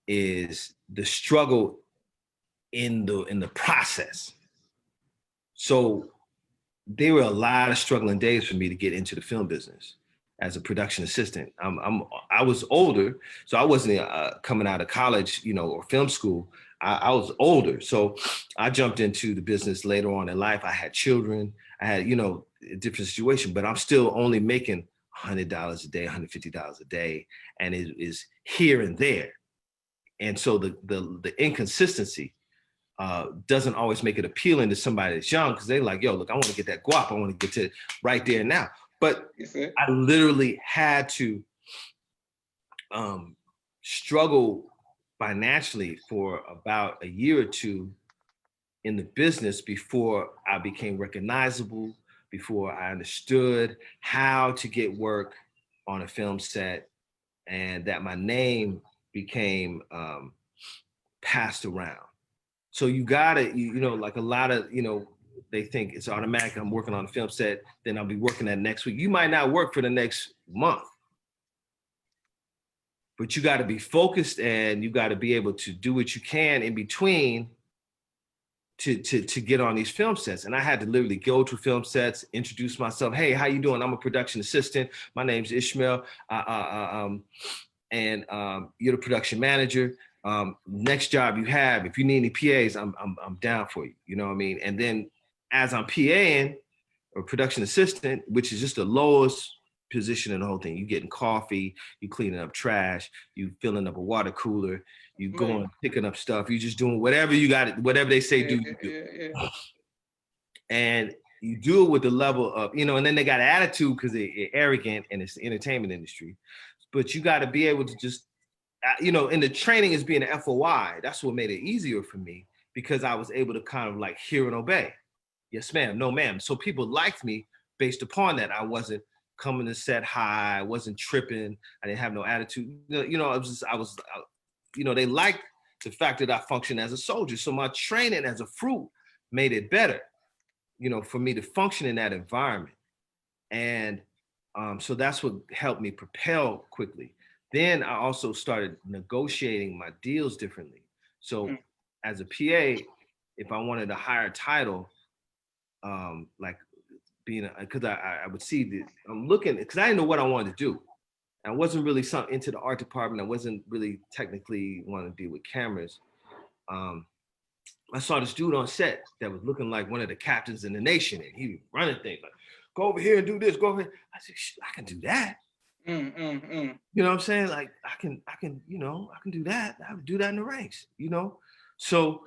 Speaker 2: is the struggle in the process. So there were a lot of struggling days for me to get into the film business as a production assistant. I was older, so I wasn't coming out of college, or film school. I was older, so I jumped into the business later on in life. I had children. I had, a different situation, but I'm still only making $100 a day, $150 a day, and it is here and there. And so the inconsistency doesn't always make it appealing to somebody that's young, because they're like, yo, look, I want to get that guap. I want to get to right there now. But I literally had to struggle financially for about a year or two in the business before I became recognizable, before I understood how to get work on a film set, and that my name became passed around. So you gotta, like a lot of, they think it's automatic. I'm working on a film set, then I'll be working that next week. You might not work for the next month, but you got to be focused, and you got to be able to do what you can in between to get on these film sets. And I had to literally go to film sets, introduce myself. Hey, how you doing? I'm a production assistant. My name's Ishmel. And you're the production manager. Next job you have, if you need any PAs, I'm down for you. You know what I mean? And then as I'm PAing or production assistant, which is just the lowest position in the whole thing, you getting coffee, you cleaning up trash, you filling up a water cooler, you going picking up stuff, you just doing whatever you got, whatever they say do, you do. Yeah. And you do it with the level of, and then they got attitude because they're arrogant, and it's the entertainment industry. But you got to be able to just, in the training as being an FOI, that's what made it easier for me, because I was able to kind of like hear and obey. Yes, ma'am. No, ma'am. So people liked me based upon that. I wasn't coming to set high. I wasn't tripping. I didn't have no attitude. They liked the fact that I functioned as a soldier. So my training as a fruit made it better, for me to function in that environment. And so that's what helped me propel quickly. Then I also started negotiating my deals differently. So as a PA, if I wanted a higher title, like being because I would see I'm looking, because I didn't know what I wanted to do. I wasn't really into the art department. I wasn't really technically wanting to deal with cameras. I saw this dude on set that was looking like one of the captains in the nation, and he was running things like, go over here and do this, go over here. I said, I can do that. You know what I'm saying? Like I can do that. I would do that in the ranks, So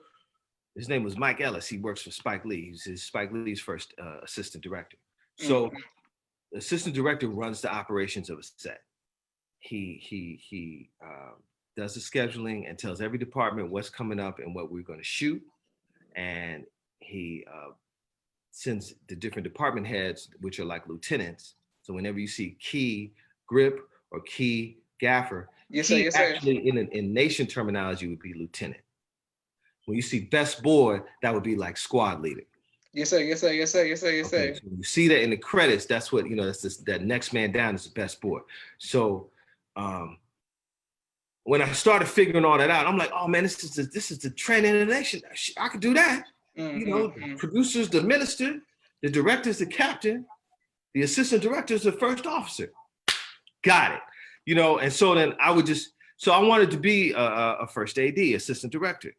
Speaker 2: his name was Mike Ellis. He works for Spike Lee. He's Spike Lee's first assistant director. So the assistant director runs the operations of a set. He does the scheduling and tells every department what's coming up and what we're going to shoot. And he sends the different department heads, which are like lieutenants. So whenever you see key grip or key gaffer, actually in nation terminology would be lieutenant. When you see best board, that would be like squad leader.
Speaker 1: Yes, sir. Yes, sir. Yes, sir. Yes, sir. Yes, sir.
Speaker 2: So you see that in the credits. That's what that's that next man down is the best board. So when I started figuring all that out, I'm like, oh man, this is the training of the nation. I could do that. The producer's the minister, the director's the captain, the assistant director's the first officer. got it. You know, and so then I wanted to be a first AD, assistant director.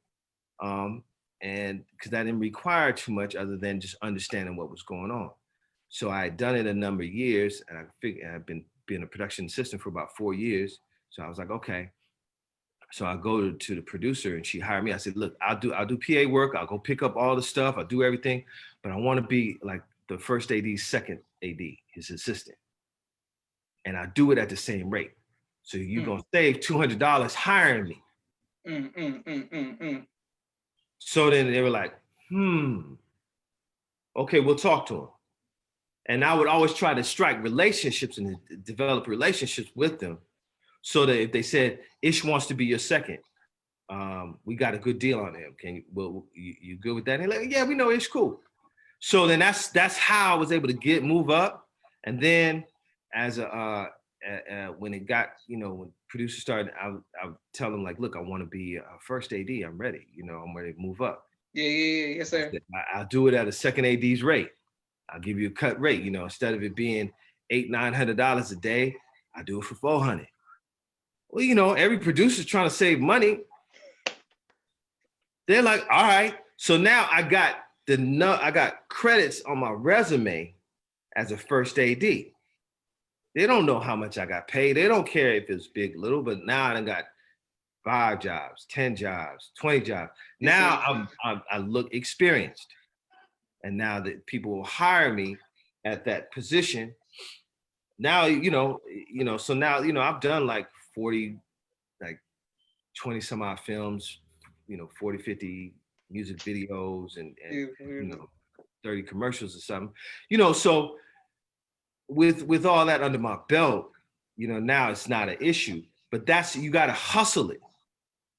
Speaker 2: And because that didn't require too much other than just understanding what was going on. So I had done it a number of years, and I figured I've been being a production assistant for about 4 years. So I was like, okay. So I go to the producer, and she hired me. I said, look, I'll do PA work. I'll go pick up all the stuff. I'll do everything, but I want to be like the first AD's second AD, his assistant, and I do it at the same rate. So you're gonna save $200 hiring me. So then they were like, okay, we'll talk to him. And I would always try to strike relationships and develop relationships with them, so that if they said, Ish wants to be your second, we got a good deal on him. You good with that? And they're like, yeah, we know Ish, cool. So then that's how I was able to move up. And then as when it got, when producers started, I would tell them like, look, I want to be a first AD. I'm ready. I'm ready to move up.
Speaker 1: Yeah. Yes, sir.
Speaker 2: I'll do it at a second AD's rate. I'll give you a cut rate. Instead of it being $800-900 a day, I do it for $400. Well, every producer's trying to save money. They're like, all right. So now I got credits on my resume as a first AD. They don't know how much I got paid. They don't care if it's big, little, but now I done got 5 jobs, 10 jobs, 20 jobs. Now I look experienced. And now that people will hire me at that position, now, so now, I've done like 40, like 20 some odd films, 40, 50 music videos and 30 commercials or something, so with all that under my belt, now it's not an issue, but you got to hustle it.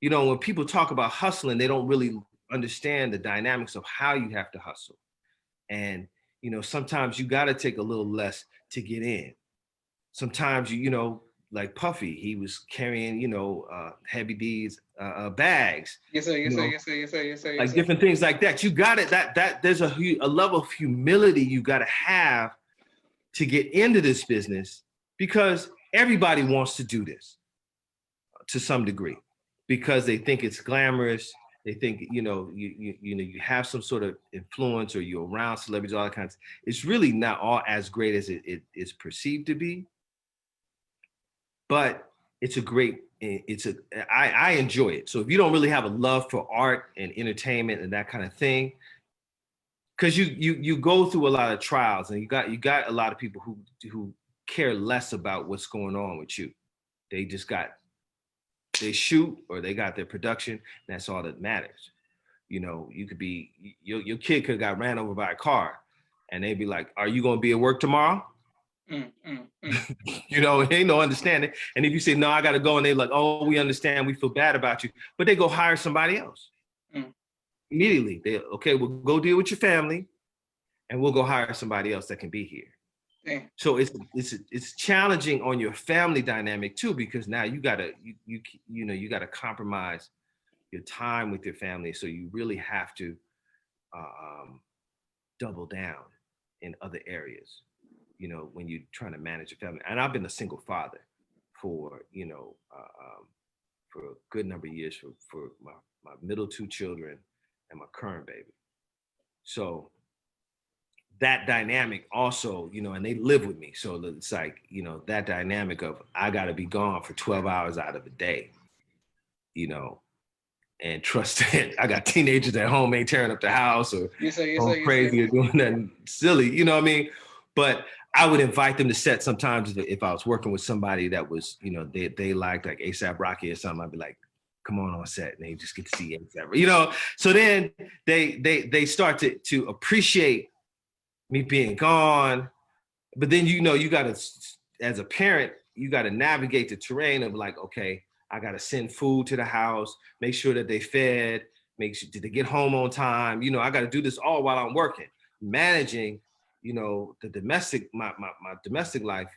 Speaker 2: When people talk about hustling, they don't really understand the dynamics of how you have to hustle. And, sometimes you got to take a little less to get in. Sometimes, like Puffy, he was carrying, Heavy D's bags.
Speaker 1: Yes, sir. Yes, sir.
Speaker 2: Like different things like that. You got it. That there's a level of humility you got to have to get into this business, because everybody wants to do this to some degree, because they think it's glamorous. They think, you have some sort of influence, or you're around celebrities, all that kinds. It's really not all as great as it is perceived to be. But I enjoy it. So if you don't really have a love for art and entertainment and that kind of thing, because you go through a lot of trials, and you got a lot of people who care less about what's going on with you. They they shoot, or they got their production, and that's all that matters. You could be, your kid could have got ran over by a car, and they'd be like, are you going to be at work tomorrow? It ain't no understanding. And if you say, no, I got to go, and they're like, oh, we understand, we feel bad about you, but they go hire somebody else. Immediately. Okay, we'll go deal with your family, and we'll go hire somebody else that can be here.
Speaker 1: Damn.
Speaker 2: So it's challenging on your family dynamic too, because now you gotta compromise your time with your family. So you really have to double down in other areas, when you're trying to manage your family. And I've been a single father for a good number of years for my middle 2 children and my current baby. So that dynamic also, and they live with me. So it's like, that dynamic of, I got to be gone for 12 hours out of the day, and trust that I got teenagers at home, ain't tearing up the house or going crazy or doing nothing silly, you know what I mean? But I would invite them to set sometimes if I was working with somebody that was, they liked like A$AP Rocky or something, I'd be like, come on set, and they just get to see A$AP, so then they start to appreciate me being gone. But then, you got to, as a parent, you got to navigate the terrain of like, okay, I got to send food to the house, make sure that they fed, make sure did they get home on time. I got to do this all while I'm working, managing, the domestic, my domestic life,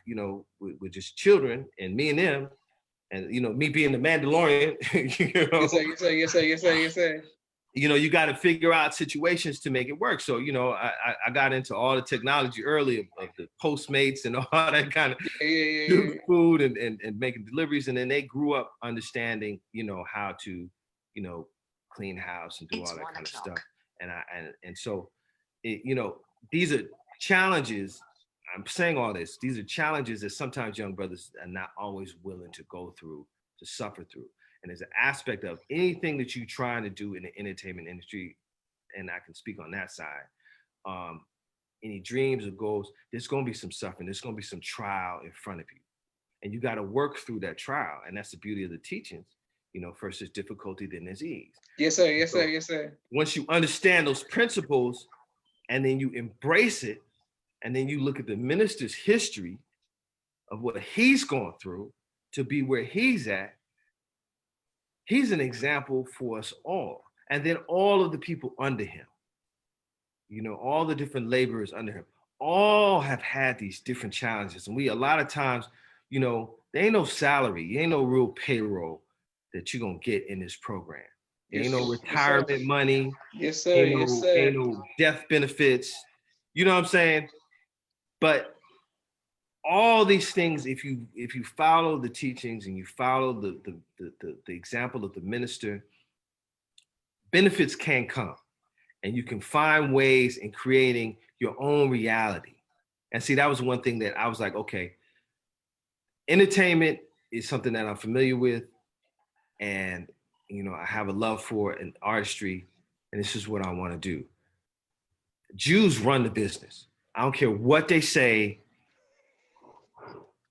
Speaker 2: with just children and me and them, and, me being the Mandalorian,
Speaker 1: Yes, sir.
Speaker 2: you got to figure out situations to make it work. So, I got into all the technology early of the Postmates and all that kind of food and making deliveries. And then they grew up understanding, how to, clean house and do all that kind of stuff. And so, these are challenges. I'm saying all this. These are challenges that sometimes young brothers are not always willing to go through, to suffer through. And there's an aspect of anything that you're trying to do in the entertainment industry, and I can speak on that side. Any dreams or goals, there's going to be some suffering. There's going to be some trial in front of you. And you got to work through that trial. And that's the beauty of the teachings. First there's difficulty, then there's ease.
Speaker 1: Yes, sir. Yes, sir. Yes, sir.
Speaker 2: Once you understand those principles and then you embrace it, and then you look at the minister's history of what he's gone through to be where he's at, he's an example for us all. And then all of the people under him, all the different laborers under him, all have had these different challenges. And a lot of times, there ain't no salary, ain't no real payroll that you're going to get in this program. There ain't no retirement money.
Speaker 1: Yes, sir.
Speaker 2: Ain't no death benefits. You know what I'm saying? But all these things, if you follow the teachings and you follow the example of the minister, benefits can come, and you can find ways in creating your own reality. And see, that was one thing that I was like, okay, entertainment is something that I'm familiar with, and I have a love for an artistry, and this is what I want to do. Jews run the business. I don't care what they say.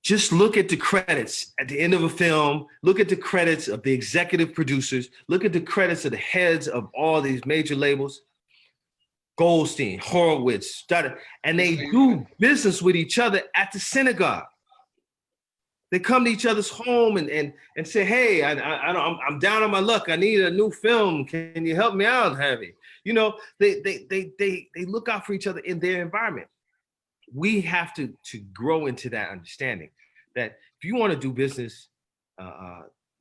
Speaker 2: Just look at the credits at the end of a film. Look at the credits of the executive producers. Look at the credits of the heads of all these major labels. Goldstein, Horowitz, and they do business with each other at the synagogue. They come to each other's home and say, hey, I'm down on my luck. I need a new film. Can you help me out, Harvey? They look out for each other in their environment. We have to grow into that understanding that if you want to do business,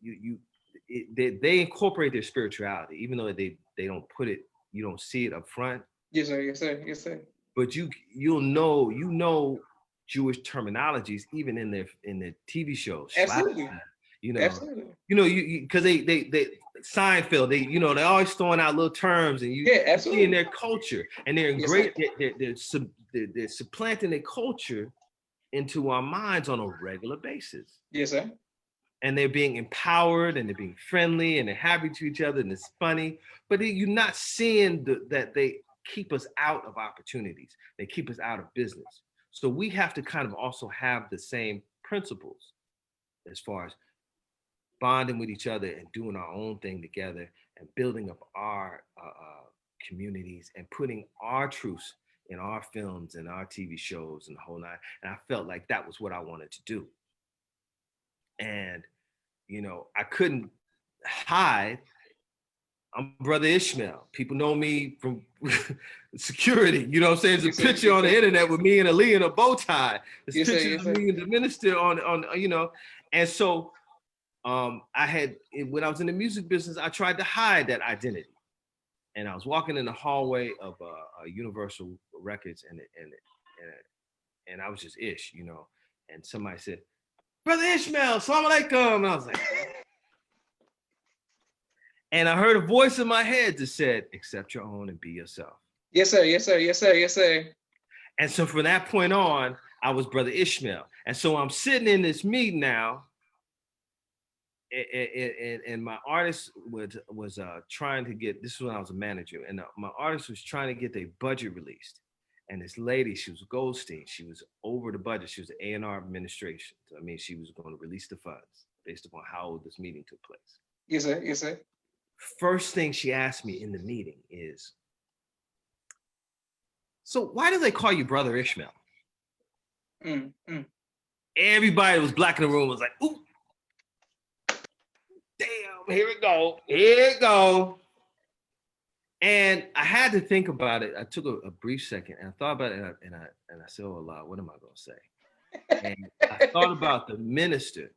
Speaker 2: they incorporate their spirituality, even though they don't put it, you don't see it up front.
Speaker 1: Yes, sir. Yes, sir. Yes, sir.
Speaker 2: But you'll know Jewish terminologies even in their TV shows.
Speaker 1: Absolutely.
Speaker 2: Absolutely. Because they Seinfeld, they're always throwing out little terms, and you see in their culture, and they're they're supplanting their culture into our minds on a regular basis.
Speaker 1: Yes, sir.
Speaker 2: And they're being empowered, and they're being friendly, and they're happy to each other, and it's funny. But you're not seeing that they keep us out of opportunities. They keep us out of business. So we have to kind of also have the same principles as far as bonding with each other and doing our own thing together and building up our communities and putting our truths in our films and our TV shows and the whole nine. And I felt like that was what I wanted to do. And, I couldn't hide. I'm Brother Ishmel. People know me from security. You know what I'm saying? There's a picture on the internet with me and Aaliyah in a bow tie. There's pictures of me and the minister on. And so I had, when I was in the music business, I tried to hide that identity. And I was walking in the hallway of Universal Records, and I was just Ish, and somebody said, Brother Ishmel, Assalamu alaikum. And I was like, and I heard a voice in my head that said, accept your own and be yourself.
Speaker 1: Yes, sir. Yes, sir. Yes, sir. Yes, sir.
Speaker 2: And so from that point on, I was Brother Ishmel. And so I'm sitting in this meeting now, and my artist was trying to get, this is when I was a manager, and my artist was trying to get their budget released. And this lady, she was Goldstein, she was over the budget. She was the A&R administration. So, I mean, she was going to release the funds based upon how this meeting took place.
Speaker 1: Yes, sir. Yes, sir.
Speaker 2: First thing she asked me in the meeting is, so why do they call you Brother Ishmel? Everybody that was black in the room was like, ooh, damn, here it go. And I had to think about it. I took a brief second and I thought about it, and I said, oh Allah, what am I gonna say? And I thought about the minister,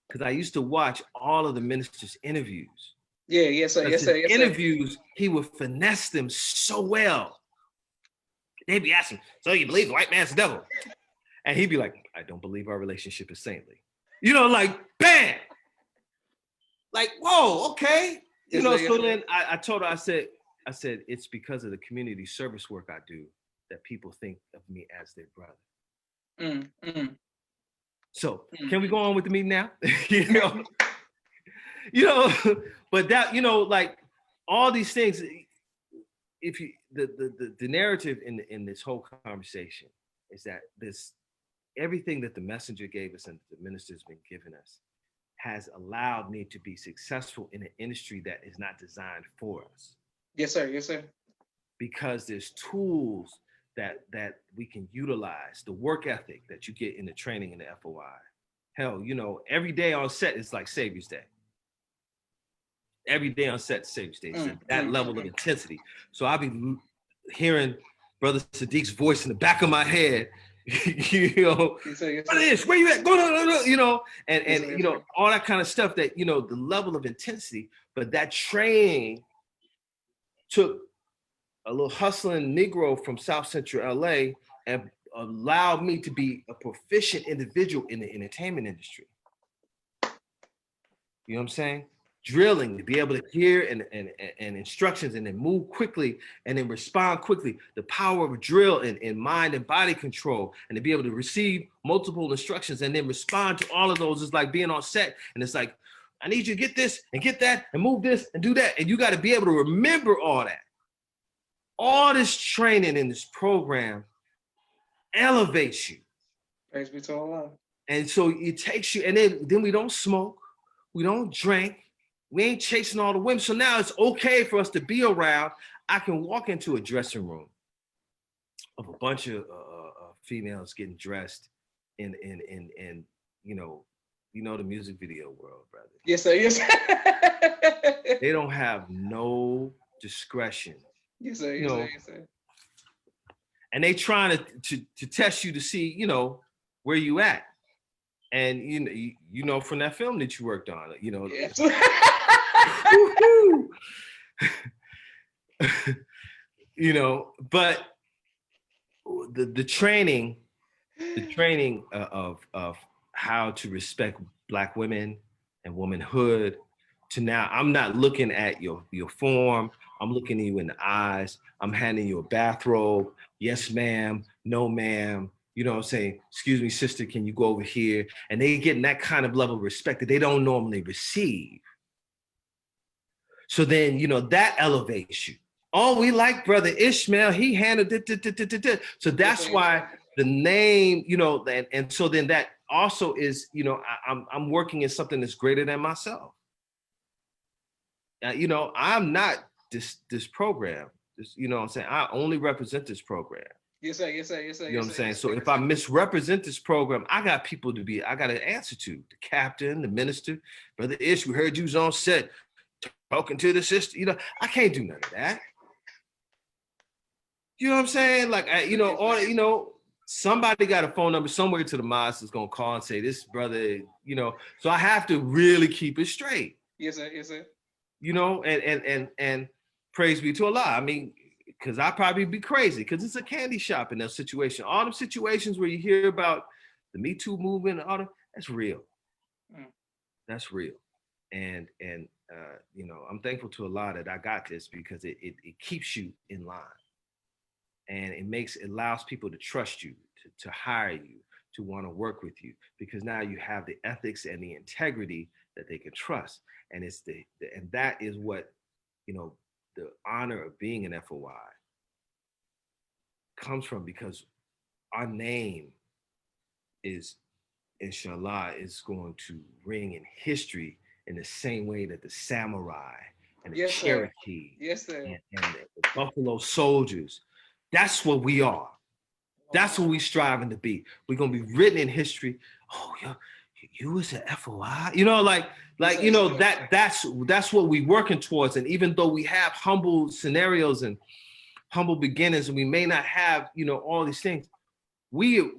Speaker 2: because I used to watch all of the minister's interviews.
Speaker 1: Yeah, yes, sir. Yes, sir. Yes, sir.
Speaker 2: Interviews, he would finesse them so well. They'd be asking, so you believe the white man's the devil? And he'd be like, I don't believe our relationship is saintly. You know, like, bam! Like, whoa, okay. You know, so then I told her, I said, it's because of the community service work I do that people think of me as their brother. So can we go on with the meeting now? you know, but that, like all these things, if you, the narrative in this whole conversation is that this, everything that the messenger gave us and the minister's been giving us has allowed me to be successful in an industry that is not designed for us.
Speaker 1: Yes, sir. Yes, sir.
Speaker 2: Because there's tools that we can utilize, the work ethic that you get in the training in the FOI. Hell, every day on set is like Savior's Day. Every day on set is Savior's Day. It's that level of intensity. So I'll be hearing Brother Sadiq's voice in the back of my head.
Speaker 1: Yes, sir.
Speaker 2: Where you at? Go, and all that kind of stuff that, the level of intensity, but that training took a little hustling Negro from South Central LA and allowed me to be a proficient individual in the entertainment industry. You know what I'm saying? Drilling, to be able to hear and instructions and then move quickly and then respond quickly. The power of a drill in mind and body control, and to be able to receive multiple instructions and then respond to all of those is like being on set. And it's like, I need you to get this and get that and move this and do that. And you got to be able to remember all that. All this training in this program elevates you.
Speaker 1: Praise be to Allah.
Speaker 2: And so it takes you, and then we don't smoke, we don't drink, we ain't chasing all the women. So now it's okay for us to be around. I can walk into a dressing room of a bunch of females getting dressed in the music video world, brother.
Speaker 1: Yes, sir. Yes, sir.
Speaker 2: They don't have no discretion.
Speaker 1: Yes, sir. Yes, sir. Yes, sir.
Speaker 2: And they trying to test you to see, where you at. And from that film that you worked on,
Speaker 1: Yes.
Speaker 2: But the training of how to respect Black women and womanhood, to now I'm not looking at your form, I'm looking at you in the eyes, I'm handing you a bathrobe, yes ma'am, no ma'am, you know what I'm saying, excuse me sister, can you go over here? And they getting that kind of level of respect that they don't normally receive. So then, that elevates you. Oh, we like Brother Ishmel, he handled it. So that's why the name, and so then that also is, I'm working in something that's greater than myself. I'm not this program. You know what I'm saying? I only represent this program.
Speaker 1: Yes, sir. Yes, sir. Yes, sir.
Speaker 2: You know what I'm saying? So if I misrepresent this program, I got an answer to. The captain, the minister, Brother Ish, we heard you was on set talking to the sister. I can't do none of that. You know what I'm saying? Like, somebody got a phone number somewhere to the mosque that's gonna call and say this brother, so I have to really keep it straight.
Speaker 1: Yes, sir. Yes, sir.
Speaker 2: And praise be to Allah. I mean, because I'd probably be crazy because it's a candy shop in that situation. All them situations where you hear about the Me Too movement, all that, that's real. That's real. And I'm thankful to Allah that I got this because it keeps you in line. And it allows people to trust you, to hire you, to want to work with you, because now you have the ethics and the integrity that they can trust. And it's and that is what, the honor of being an FOI comes from, because our name is, inshallah, is going to ring in history in the same way that the samurai and the Cherokee and the Buffalo Soldiers, that's what we are. That's what we striving to be. We're gonna be written in history. Oh, you was an FOI, that's what we working towards. And even though we have humble scenarios and humble beginnings, and we may not have, all these things, we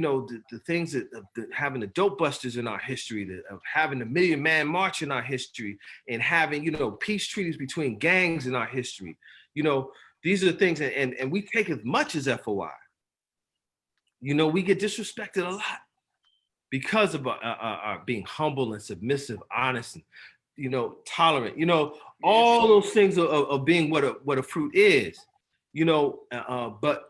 Speaker 2: the things that having the dope busters in our history, of having the Million Man March in our history, and having, peace treaties between gangs in our history. These are the things, and we take as much as FOI. We get disrespected a lot because of our being humble and submissive, honest, and, tolerant, all those things of being what a fruit is, but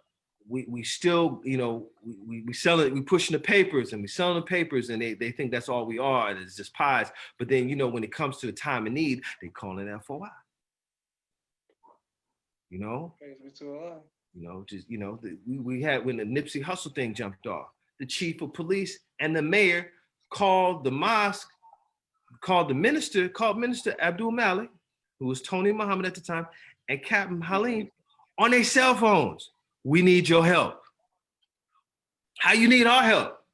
Speaker 2: we still, we sell it, we pushing the papers and we selling the papers, and they think that's all we are, and it's just pies. But then, when it comes to a time of need, they call it FOI. We had, when the Nipsey Hussle thing jumped off, the chief of police and the mayor called the mosque, called Minister Abdul Malik, who was Tony Muhammad at the time, and Captain Halim on their cell phones. We need your help. How you need our help?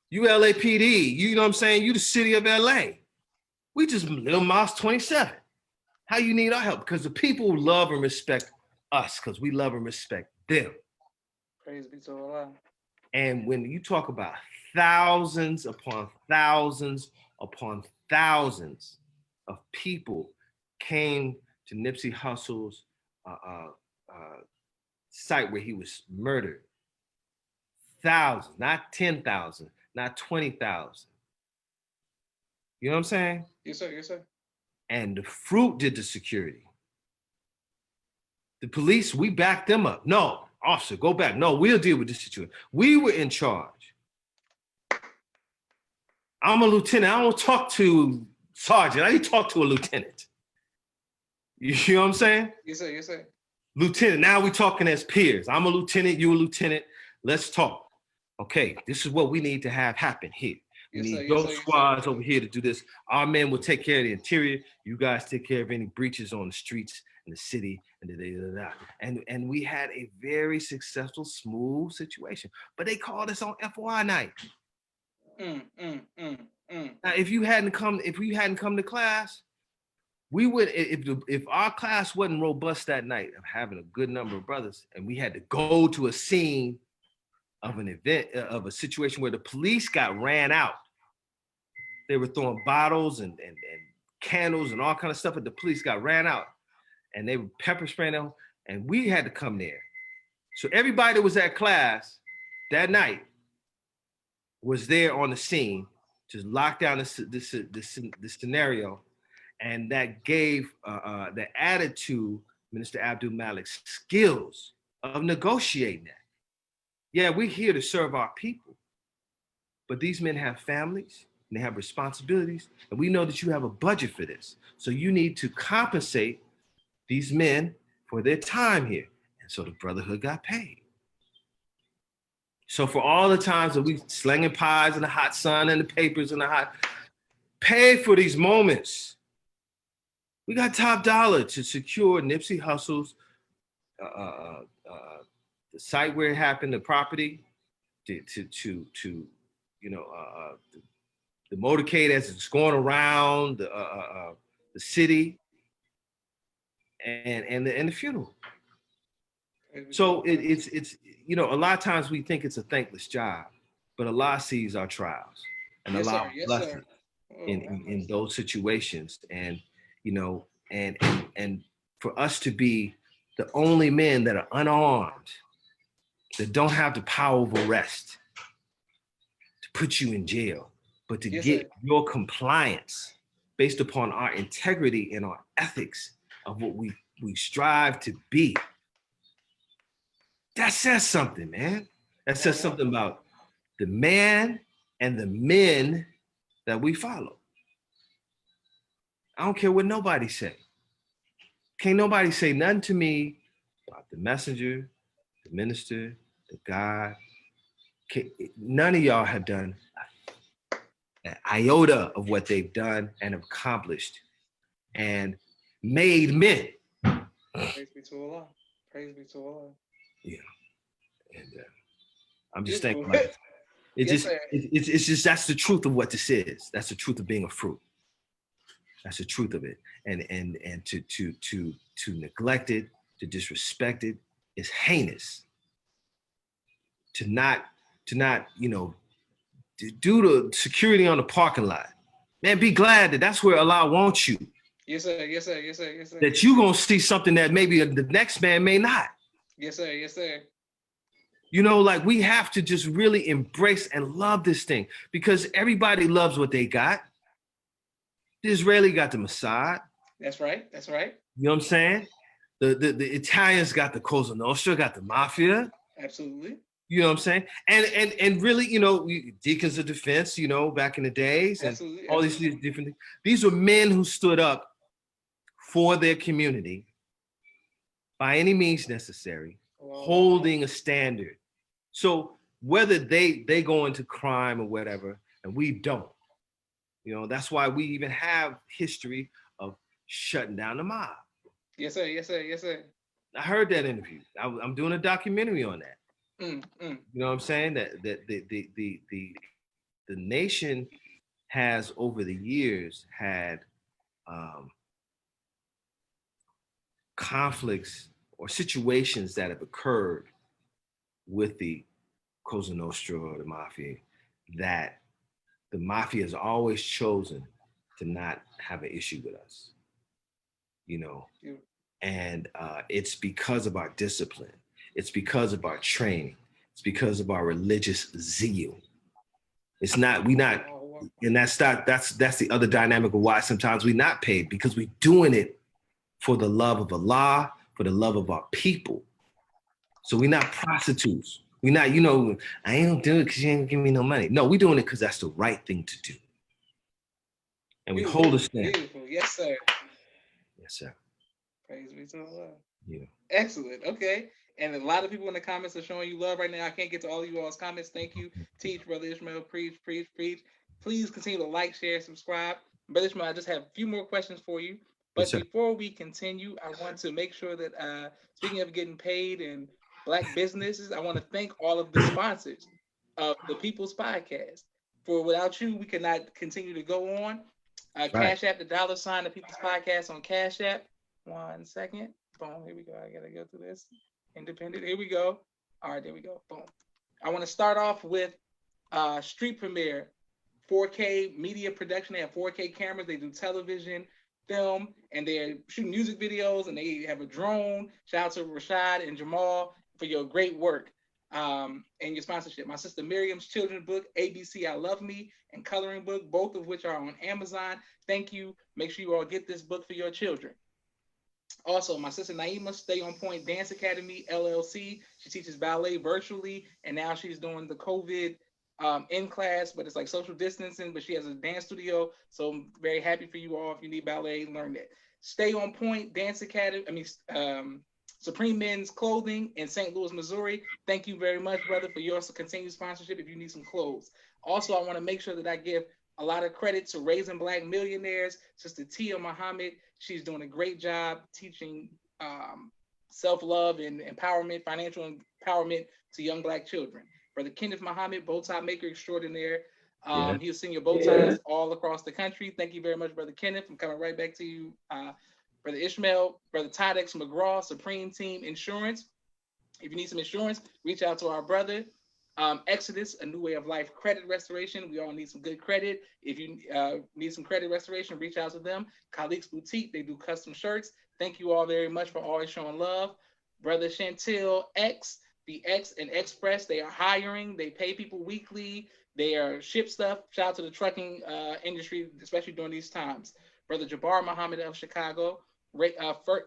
Speaker 2: You LAPD, you know what I'm saying? You the city of LA. We just Little Mouse 27. How you need our help? Because the people love and respect us, because we love and respect them.
Speaker 1: Praise be to Allah.
Speaker 2: And when you talk about thousands upon thousands upon thousands of people came to Nipsey Hussle's site where he was murdered. Thousands, not 10,000, not 20,000. You know what I'm saying?
Speaker 1: Yes, sir. Yes, sir.
Speaker 2: And the fruit did the security. The police, we backed them up. No, officer, go back. No, we'll deal with this situation. We were in charge. I'm a lieutenant. I don't talk to sergeant. I need to talk to a lieutenant. You know what I'm saying?
Speaker 1: Yes, sir. Yes, sir.
Speaker 2: Lieutenant, now we're talking as peers. I'm a lieutenant, you a lieutenant. Let's talk. Okay, this is what we need to have happen here. We need those squads over here to do this. Our men will take care of the interior. You guys take care of any breaches on the streets in the city, and we had a very successful, smooth situation. But they called us on FOI night. Now, if you hadn't come to class, we would, if our class wasn't robust that night of having a good number of brothers, and we had to go to a scene of an event, of a situation where the police got ran out. They were throwing bottles and candles and all kind of stuff, but the police got ran out, and they were pepper spraying them, and we had to come there. So everybody that was at class that night was there on the scene to lock down this scenario. And that gave, that added to Minister Abdul Malik's skills of negotiating that. Yeah, we're here to serve our people, but these men have families and they have responsibilities, and we know that you have a budget for this. So you need to compensate these men for their time here. And so the Brotherhood got paid. So for all the times that we slinging pies in the hot sun and the papers in the hot, pay for these moments. We got top dollar to secure Nipsey Hussle's, the site where it happened, the property, to the motorcade as it's going around the city, and the funeral. So it's a lot of times we think it's a thankless job, but Allah sees our trials and Allah blesses us in those situations. And and for us to be the only men that are unarmed, that don't have the power of arrest to put you in jail, but to get your compliance based upon our integrity and our ethics of what we strive to be. That says something, man. That says something about the man and the men that we follow. I don't care what nobody say. Can't nobody say nothing to me about the messenger, the minister, the God. None of y'all have done an iota of what they've done and accomplished and made men.
Speaker 1: Praise be to Allah. Praise be to Allah.
Speaker 2: Yeah. And I'm just thinking about it. It's just, that's the truth of what this is. That's the truth of being a fruit. That's the truth of it. And to neglect it, to disrespect it is heinous. To not to not, do the security on the parking lot. Man, be glad that that's where Allah wants you.
Speaker 1: Yes, sir. Yes, sir. Yes, sir. Yes, sir.
Speaker 2: That you're going to see something that maybe the next man may not.
Speaker 1: Yes, sir. Yes, sir.
Speaker 2: Like we have to just really embrace and love this thing because everybody loves what they got. The Israeli got the Mossad.
Speaker 1: That's right. That's right.
Speaker 2: You know what I'm saying? The Italians got the Cosa Nostra, got the mafia.
Speaker 1: Absolutely.
Speaker 2: You know what I'm saying? And really, deacons of defense, back in the days, and all these different things. These were men who stood up for their community by any means necessary, holding a standard. So whether they go into crime or whatever, and we don't, that's why we even have history of shutting down the mob.
Speaker 1: Yes, sir. Yes, sir. Yes, sir.
Speaker 2: I heard that interview. I'm doing a documentary on that.
Speaker 1: You
Speaker 2: know what I'm saying? That the nation has over the years had conflicts or situations that have occurred with the Cosa Nostra or the mafia that the mafia has always chosen to not have an issue with us, and it's because of our discipline. It's because of our training. It's because of our religious zeal. It's not, and that's the other dynamic of why sometimes we're not paid, because we're doing it for the love of Allah, for the love of our people. So we're not prostitutes. We're not, I ain't do it because you ain't give me no money. No, we're doing it because that's the right thing to do. And we hold a stand.
Speaker 1: Beautiful. Yes, sir.
Speaker 2: Yes, sir.
Speaker 1: Praise be to Allah.
Speaker 2: Yeah.
Speaker 1: Excellent. Okay. And a lot of people in the comments are showing you love right now. I can't get to all of you all's comments. Thank you. Teach, Brother Ishmel. Preach, preach, preach. Please continue to like, share, subscribe. Brother Ishmel, I just have a few more questions for you. But yes, before we continue, I want to make sure that, speaking of getting paid and Black businesses, I want to thank all of the sponsors of the People's Podcast. For without you, we could not continue to go on. Cash App, the $, the People's Podcast on Cash App. 1 second. Boom. Here we go. I got to go through this. Independent. Here we go. All right, there we go. Boom. I want to start off with Street Premiere, 4K media production. They have 4K cameras. They do television, film, and they're shooting music videos, and they have a drone. Shout out to Rashad and Jamal for your great work and your sponsorship. My sister Miriam's children's book, ABC I Love Me, and coloring book, both of which are on Amazon. Thank you. Make sure you all get this book for your children. Also, my sister Naima, Stay On Point Dance Academy, LLC. She teaches ballet virtually, and now she's doing the COVID in class, but it's like social distancing, but she has a dance studio, so I'm very happy for you all. If you need ballet, learn that. Stay On Point Dance Academy, Supreme Men's Clothing in St. Louis, Missouri. Thank you very much, brother, for your continued sponsorship if you need some clothes. Also, I want to make sure that I give a lot of credit to Raising Black Millionaires, Sister Tia Muhammad. She's doing a great job teaching self-love and empowerment, financial empowerment to young Black children. Brother Kenneth Muhammad, bow tie maker extraordinaire. He'll send your bow ties all across the country. Thank you very much, Brother Kenneth. I'm coming right back to you. Brother Ishmel, Brother Tydex McGraw, Supreme Team Insurance. If you need some insurance, reach out to our brother. Exodus, A New Way of Life Credit Restoration. We all need some good credit. If you need some credit restoration, reach out to them. Khaliq's Boutique, they do custom shirts. Thank you all very much for always showing love. Brother Chantil X, the X and Express, they are hiring. They pay people weekly. They are ship stuff. Shout out to the trucking industry, especially during these times. Brother Jabbar Muhammad of Chicago,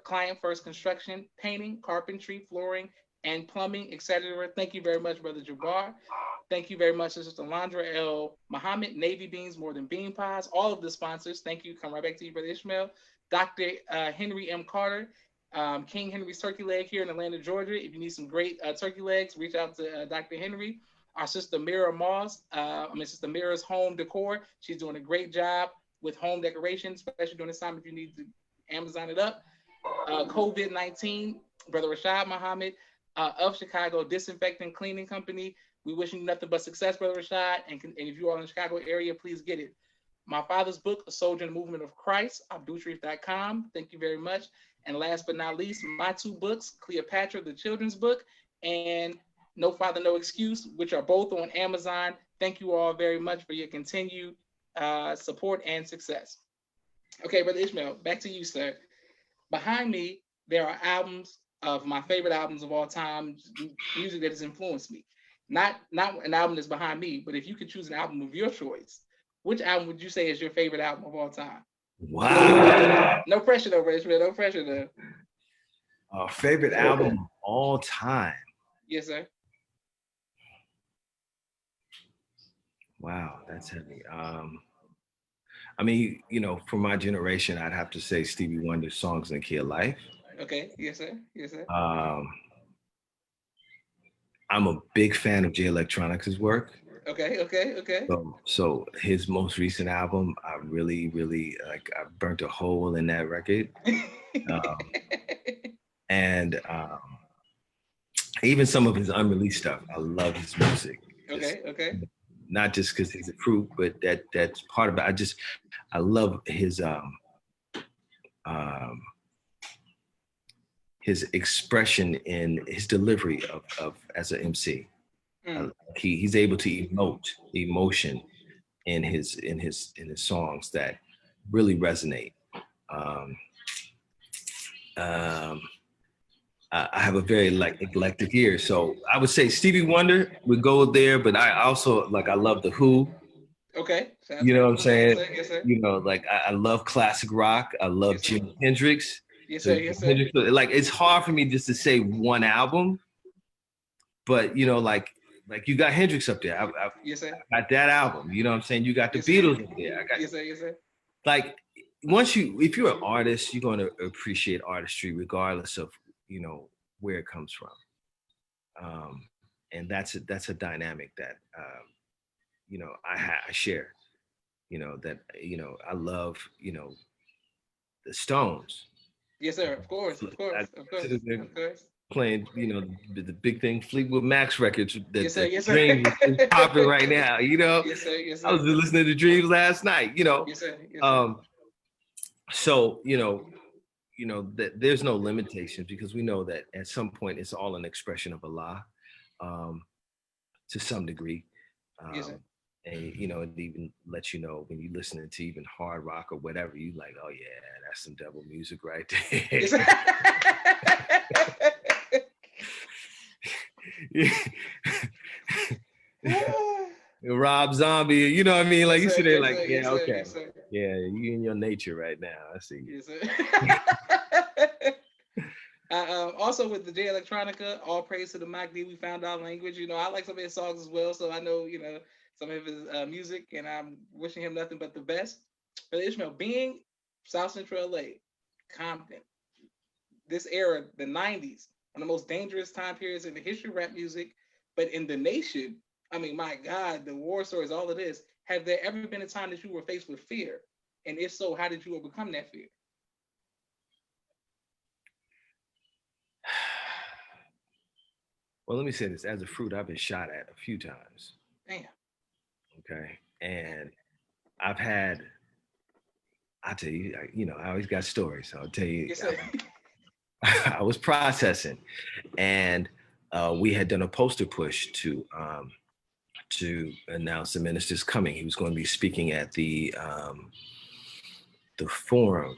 Speaker 1: Client First Construction, painting, carpentry, flooring, and plumbing, etc. Thank you very much, Brother Jabbar. Thank you very much, Sister Landra L. Muhammad, Navy Beans, More Than Bean Pies, all of the sponsors. Thank you. Come right back to you, Brother Ishmel. Dr. Henry M. Carter, King Henry's Turkey Leg here in Atlanta, Georgia. If you need some great turkey legs, reach out to Dr. Henry. Our sister Mira Moss, Sister Mira's Home Decor. She's doing a great job with home decoration, especially during this time if you need to Amazon it up. COVID-19, Brother Rashad Muhammad of Chicago, Disinfecting Cleaning Company. We wish you nothing but success, Brother Rashad. And if you are in the Chicago area, please get it. My father's book, A Soldier in the Movement of Christ, abdulsharif.com. Thank you very much. And last but not least, my two books, Cleopatra, the children's book, and No Father, No Excuse, which are both on Amazon. Thank you all very much for your continued support and success. Okay, Brother Ishmael, back to you, sir. Behind me, there are albums of my favorite albums of all time, music that has influenced me. Not an album that's behind me, but if you could choose an album of your choice, which album would you say is your favorite album of all time?
Speaker 2: Wow.
Speaker 1: No pressure though, Ishmael. No pressure though.
Speaker 2: Favorite album of all time.
Speaker 1: Yes, sir.
Speaker 2: Wow, that's heavy. I mean, you know, for my generation, I'd have to say Stevie Wonder's Songs in the Key of Life.
Speaker 1: Okay. Yes, sir. Yes, sir.
Speaker 2: I'm a big fan of Jay Electronica's work.
Speaker 1: Okay.
Speaker 2: So his most recent album, I really, really like. I burnt a hole in that record, and even some of his unreleased stuff. I love his music.
Speaker 1: Okay.
Speaker 2: Not just because he's a fruit, but that's part of it. I love his expression in his delivery of as an MC. He's able to emote emotion in his songs that really resonate. I have a very eclectic ear, so I would say Stevie Wonder would go there, but I also I love the Who.
Speaker 1: Okay.
Speaker 2: You know what I'm saying?
Speaker 1: Yes, sir.
Speaker 2: You know, I love classic rock. I love Jimi Hendrix.
Speaker 1: Yes, sir. Yes, sir.
Speaker 2: Like it's hard for me just to say one album, but you know, like you got Hendrix up there.
Speaker 1: Yes, sir.
Speaker 2: I got that album. You know what I'm saying? You got the Beatles up there. I got
Speaker 1: yes, sir.
Speaker 2: Like if you're an artist, you're going to appreciate artistry regardless of where it comes from. And that's a dynamic that I share. That I love the Stones.
Speaker 1: Yes, sir. Of course.
Speaker 2: Playing the big thing Fleetwood Mac's records that
Speaker 1: yes,
Speaker 2: Dreams is popping right now.
Speaker 1: Yes, sir.
Speaker 2: I was just listening to Dreams last night.
Speaker 1: Yes, sir.
Speaker 2: So that there's no limitations because we know that at some point it's all an expression of Allah, to some degree.
Speaker 1: Yes, sir.
Speaker 2: And it even lets you know when you're listening to even hard rock or whatever, you like, oh yeah, that's some devil music right there. Rob Zombie, you know what I mean? Like you sit there like, yeah, okay. Yeah, you in your nature right now. I see.
Speaker 1: Yes, sir. Also with the Jay Electronica, all praise to the Mahdi, we found our language. I like some of his songs as well, so I know, some of his music, and I'm wishing him nothing but the best. But Ishmael, being South Central LA, Compton, this era, the 90s, one of the most dangerous time periods in the history of rap music, but in the nation, I mean, my God, the war stories, all of this. Have there ever been a time that you were faced with fear? And if so, how did you overcome that fear?
Speaker 2: Well, let me say this. As a fruit, I've been shot at a few times.
Speaker 1: Damn.
Speaker 2: Okay. And I tell you, I always got stories. So I'll tell you,
Speaker 1: yes,
Speaker 2: I was processing, and we had done a poster push to announce the minister's coming. He was going to be speaking at the forum,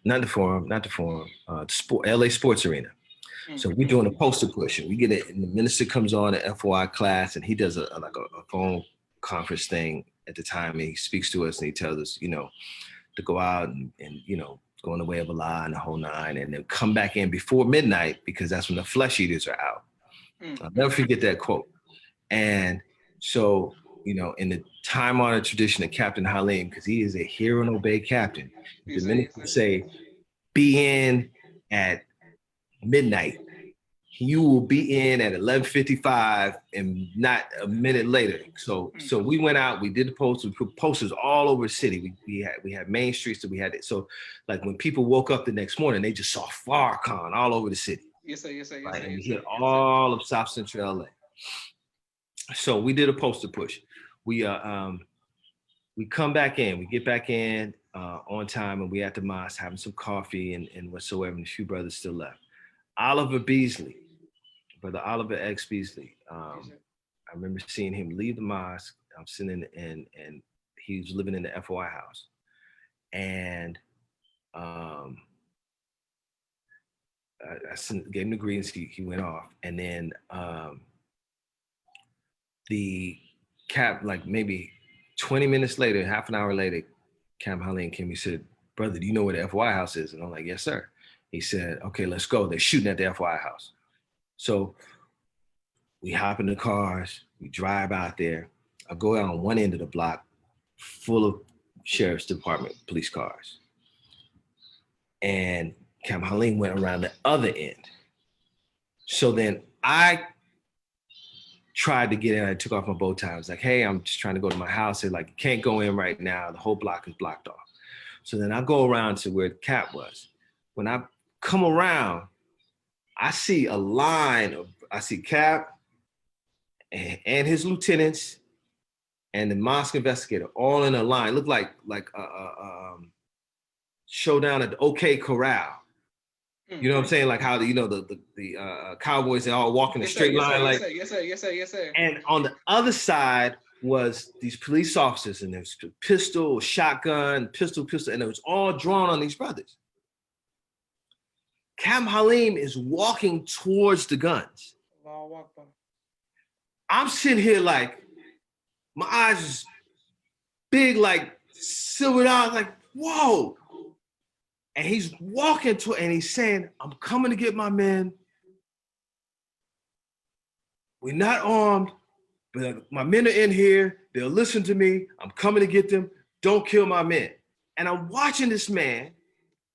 Speaker 2: not the forum, LA Sports Arena. So we're doing a poster push, and we get it, and the minister comes on an FOI class, and he does a phone conference thing at the time, and he speaks to us, and he tells us, to go out and go in the way of Allah and the whole nine, and then come back in before midnight because that's when the flesh eaters are out. I'll never forget that quote. And so, in the time-honored tradition of Captain Halim, because he is a hear and obey captain, the minister say, be in at midnight. You will be in at 11:55 and not a minute later. So we went out, we did the posters, we put posters all over the city. We had main streets that we had it. So like when people woke up the next morning, they just saw Farrakhan all over the city.
Speaker 1: Yes, sir.
Speaker 2: Right? And we hit all of South Central LA. So we did a poster push. We come back in, we get back in on time, and we at the mosque having some coffee and whatsoever, and a few brothers still left. Oliver Beasley Brother Oliver X. Beasley. I remember seeing him leave the mosque. I'm sitting and he was living in the FOI house. And gave him the greens. He went off. And then the cap, like maybe 20 minutes later, half an hour later, Cam Haleen came. He said, "Brother, do you know where the FOI house is?" And I'm like, "Yes, sir." He said, "Okay, let's go." They're shooting at the FOI house. So we hop in the cars, we drive out there. I go out on one end of the block full of sheriff's department police cars. And Cam Haleen went around the other end. So then I tried to get in. I took off my bow tie. I was like, "Hey, I'm just trying to go to my house." They're like, "You can't go in right now. The whole block is blocked off." So then I go around to where the Cap was. When I come around, I see a line of, I see Cap and his lieutenants and the mosque investigator all in a line. Looked like a showdown at the OK Corral. You know what I'm saying? Like how the cowboys, they all walk in a straight line.
Speaker 1: Yes, sir.
Speaker 2: And on the other side was these police officers, and there's pistol, shotgun, pistol, and it was all drawn on these brothers. Cam Halim is walking towards the guns. I'm sitting here like, my eyes is big, like silvered out, like, whoa. And he's walking to, and he's saying, "I'm coming to get my men. We're not armed, but my men are in here. They'll listen to me. I'm coming to get them. Don't kill my men." And I'm watching this man.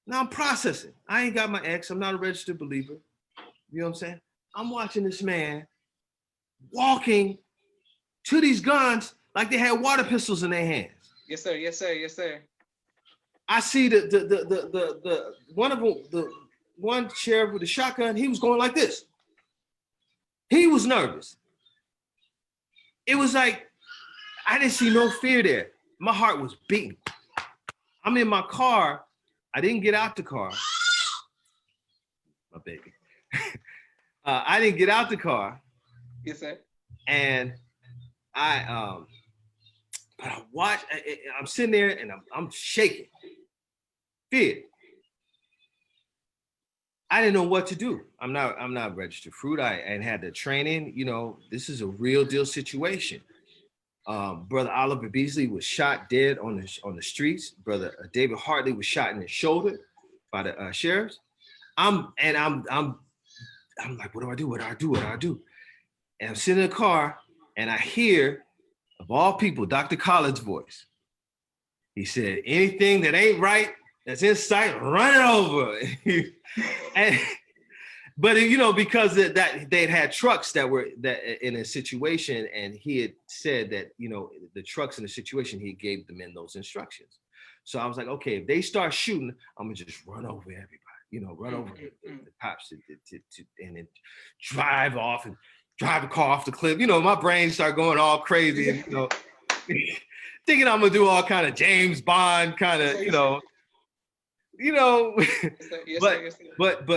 Speaker 2: Now I'm processing. I ain't got my ex. I'm not a registered believer. You know what I'm saying? I'm watching this man walking to these guns like they had water pistols in their hands.
Speaker 1: Yes, sir.
Speaker 2: I see the one of them, the one sheriff with the shotgun, he was going like this. He was nervous. It was like, I didn't see no fear there. My heart was beating. I'm in my car. I didn't get out the car. My baby. I didn't get out the car.
Speaker 1: Yes, sir.
Speaker 2: And but I watch. I'm sitting there and I'm shaking. Fear. I didn't know what to do. I'm not registered fruit. I and had the training. You know, this is a real deal situation. Brother Oliver Beasley was shot dead on the streets. Brother David Hartley was shot in the shoulder by the sheriffs. I'm like, what do I do? And I'm sitting in the car and I hear, of all people, Dr. Collard's voice. He said, "Anything that ain't right, that's in sight, run it over." But you know, because that they'd had trucks that were in a situation, and he had said that, you know, the trucks in the situation, he gave them in those instructions. So I was like, okay, if they start shooting, I'm gonna just run over everybody, you know, run over the cops and then drive off and drive the car off the cliff. You know, my brain started going all crazy, and, you know, thinking I'm gonna do all kind of James Bond kind of, you know. But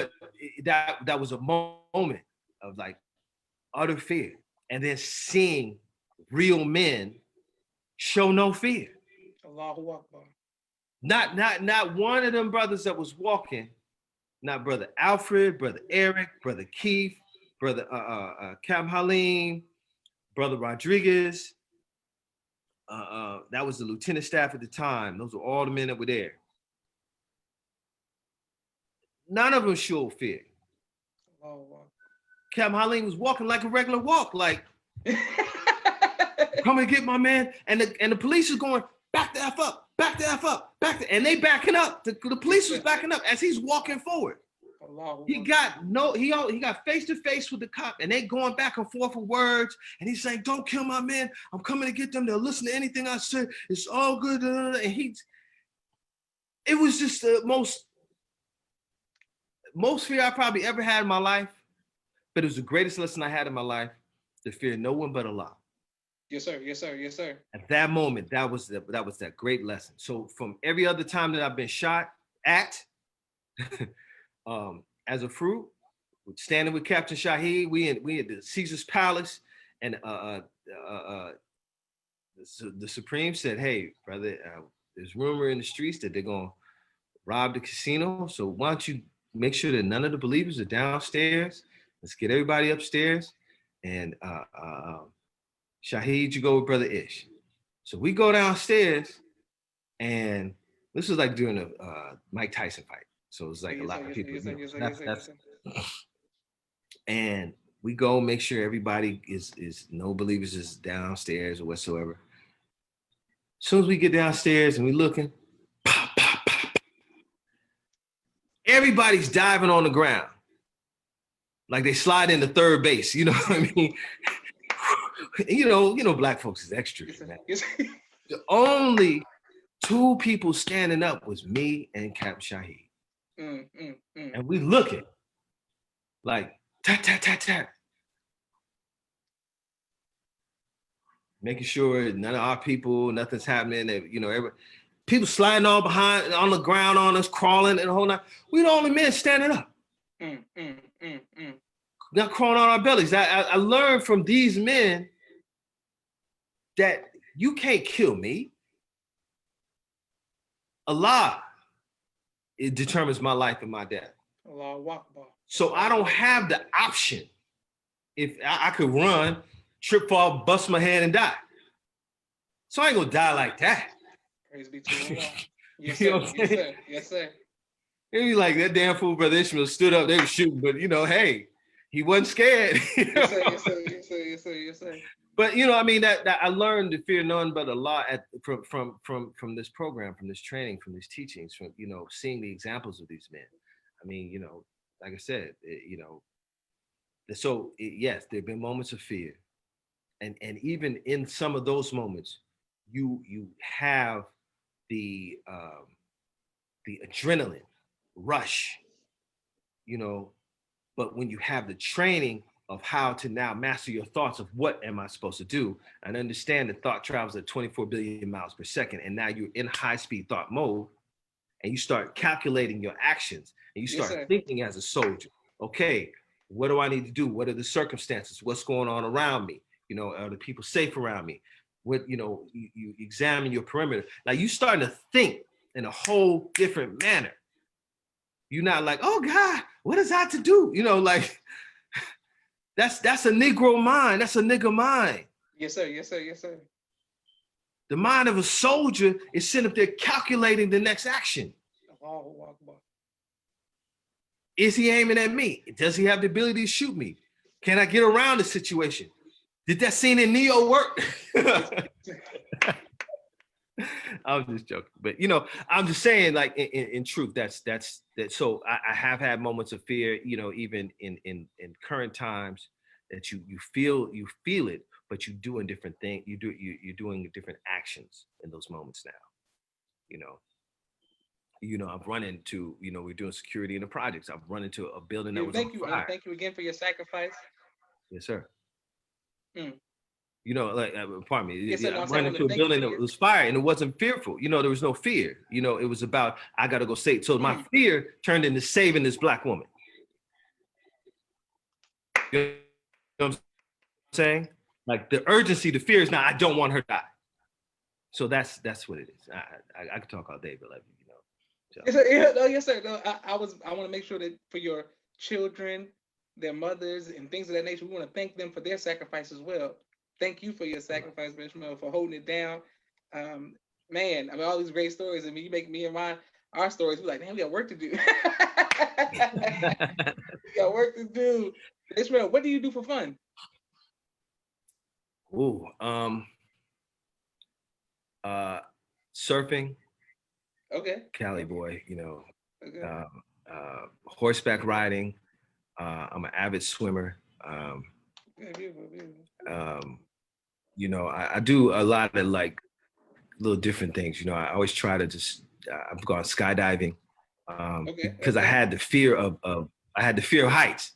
Speaker 2: that was a moment of like utter fear, and then seeing real men show no fear.
Speaker 1: Allahu Akbar.
Speaker 2: Not one of them brothers that was walking, not Brother Alfred, Brother Eric, Brother Keith, Brother Cam Halim, Brother Rodriguez. That was the lieutenant staff at the time. Those were all the men that were there. None of them showed fear.
Speaker 1: Oh, wow.
Speaker 2: Cam Halim was walking like a regular walk, like, "Come and get my man." And the police is going, "Back the F up, back the F up, and they backing up. The police was backing up as he's walking forward. He got face to face with the cop, and they going back and forth with words, and he's saying, "Don't kill my man. I'm coming to get them. They'll listen to anything I say. It's all good." And it was just the most fear I probably ever had in my life, but it was the greatest lesson I had in my life, to fear no one but Allah.
Speaker 1: Yes, sir.
Speaker 2: At that moment, that was that great lesson. So from every other time that I've been shot at, as a fruit, standing with Captain Shaheed. We at the Caesar's Palace, and the Supreme said, "Hey, brother, there's rumor in the streets that they're gonna rob the casino. So why don't you make sure that none of the believers are downstairs? Let's get everybody upstairs, and Shaheed, you go with Brother Ish." So we go downstairs, and this was like during a Mike Tyson fight. So it was like a lot of people. And we go make sure everybody is no believers is downstairs or whatsoever. As soon as we get downstairs and we looking, pop, pop, pop, everybody's diving on the ground. Like they slide into third base, you know what I mean? you know, black folks is extras, man. The only 2 people standing up was me and Captain Shaheed. And we looking like tat, tat, tat, tat. Making sure none of our people, nothing's happening. That, you know, people sliding all behind on the ground on us, crawling and the whole night. We the only men standing up. Not crawling on our bellies. I learned from these men that you can't kill me. Allah, it determines my life and my death.
Speaker 1: Allah Akbar.
Speaker 2: So I don't have the option. If I could run, trip, fall, bust my head, and die. So I ain't gonna die like that.
Speaker 1: Praise be to Allah. Yes,
Speaker 2: You know
Speaker 1: sir.
Speaker 2: what I'm
Speaker 1: Yes,
Speaker 2: saying?
Speaker 1: sir. Yes, sir.
Speaker 2: It'd be like that damn fool Brother Ishmel stood up, they were shooting, but you know, hey, he wasn't scared.
Speaker 1: Yes, sir. Yes, sir. Yes, sir. Yes, sir. Yes, sir.
Speaker 2: But you know, I mean, that I learned to fear none but Allah from this program, from this training, from these teachings, from you know, seeing the examples of these men. I mean, you know, like I said, you know, so yes, there've been moments of fear, and even in some of those moments, you have the adrenaline rush, you know, but when you have the training of how to now master your thoughts of what am I supposed to do, and understand that thought travels at 24 billion miles per second, and now you're in high speed thought mode, and you start calculating your actions, and you start thinking as a soldier. Okay, what do I need to do? What are the circumstances? What's going on around me? You know, are the people safe around me? What, you know, you examine your perimeter. Like you starting to think in a whole different manner. You're not like, oh God, what is that to do? You know, like that's a Negro mind. That's a nigga mind.
Speaker 1: Yes, sir. Yes, sir. Yes, sir.
Speaker 2: The mind of a soldier is sitting up there calculating the next action.
Speaker 1: Allahu Akbar.
Speaker 2: Is he aiming at me? Does he have the ability to shoot me? Can I get around the situation? Did that scene in Neo work? I was just joking, but you know, I'm just saying, like in truth, that's that. So I have had moments of fear, you know, even in current times, that you feel it, but you doing different things. You're doing different actions in those moments now. You know, I've run into, you know, we're doing security in the projects. I've run into a building that was on fire.
Speaker 1: Thank you again for your sacrifice.
Speaker 2: Yes, sir. You know, like, pardon me.
Speaker 1: Yes, sir,
Speaker 2: I ran into a building that was fire, and it wasn't fearful. You know, there was no fear. You know, it was about, I got to go save. So my fear turned into saving this Black woman. You know what I'm saying? Like the urgency, the fear is now, I don't want her to die. So that's what it is. I could talk all day, but like, you know. So.
Speaker 1: Yes, sir. No, I want to make sure that for your children, their mothers, and things of that nature, we want to thank them for their sacrifice as well. Thank you for your sacrifice, Bro Ishmel, for holding it down. Man, I mean, all these great stories. I mean, you make me and our stories. We're like, man, we got work to do. We got work to do. Ishmel, what do you do for fun?
Speaker 2: Ooh, surfing.
Speaker 1: Okay.
Speaker 2: Cali boy, you know. Okay. Horseback riding. I'm an avid swimmer. You know, I do a lot of like little different things. You know, I always try to just, I've gone skydiving because I had the fear of heights.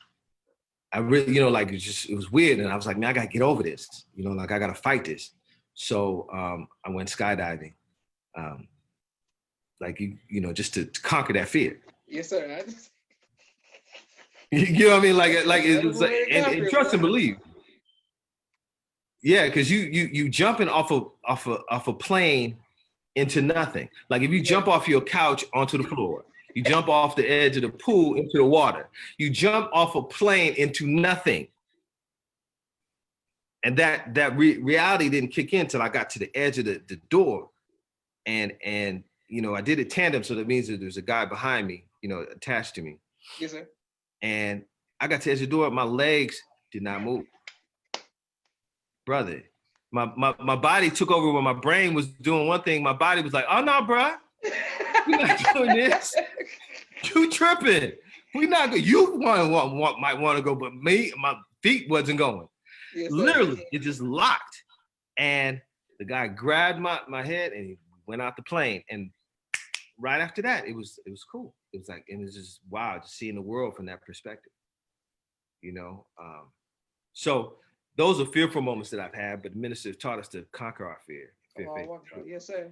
Speaker 2: I really, you know, like it was weird. And I was like, man, I got to get over this. You know, like I got to fight this. So I went skydiving, like, you know, just to conquer that fear.
Speaker 1: Yes, sir.
Speaker 2: You know what I mean? Like it was like, and trust and believe. Yeah, because you jumping off a plane into nothing. Like if you jump off your couch onto the floor, you jump off the edge of the pool into the water. You jump off a plane into nothing. And that reality didn't kick in until I got to the edge of the door. And you know, I did it tandem, so that means that there's a guy behind me, you know, attached to me.
Speaker 1: Yes, sir.
Speaker 2: And I got to the edge of the door, my legs did not move. Brother, my body took over when my brain was doing one thing. My body was like, oh no, bro, we're not doing this. You tripping. We not good. You might want to go, but me, my feet wasn't going. Yes, literally, it just locked. And the guy grabbed my head and he went out the plane. And right after that, it was cool. It was like, and it was just wow, just seeing the world from that perspective. You know, so those are fearful moments that I've had, but the minister taught us to conquer our fear.
Speaker 1: Yes, sir.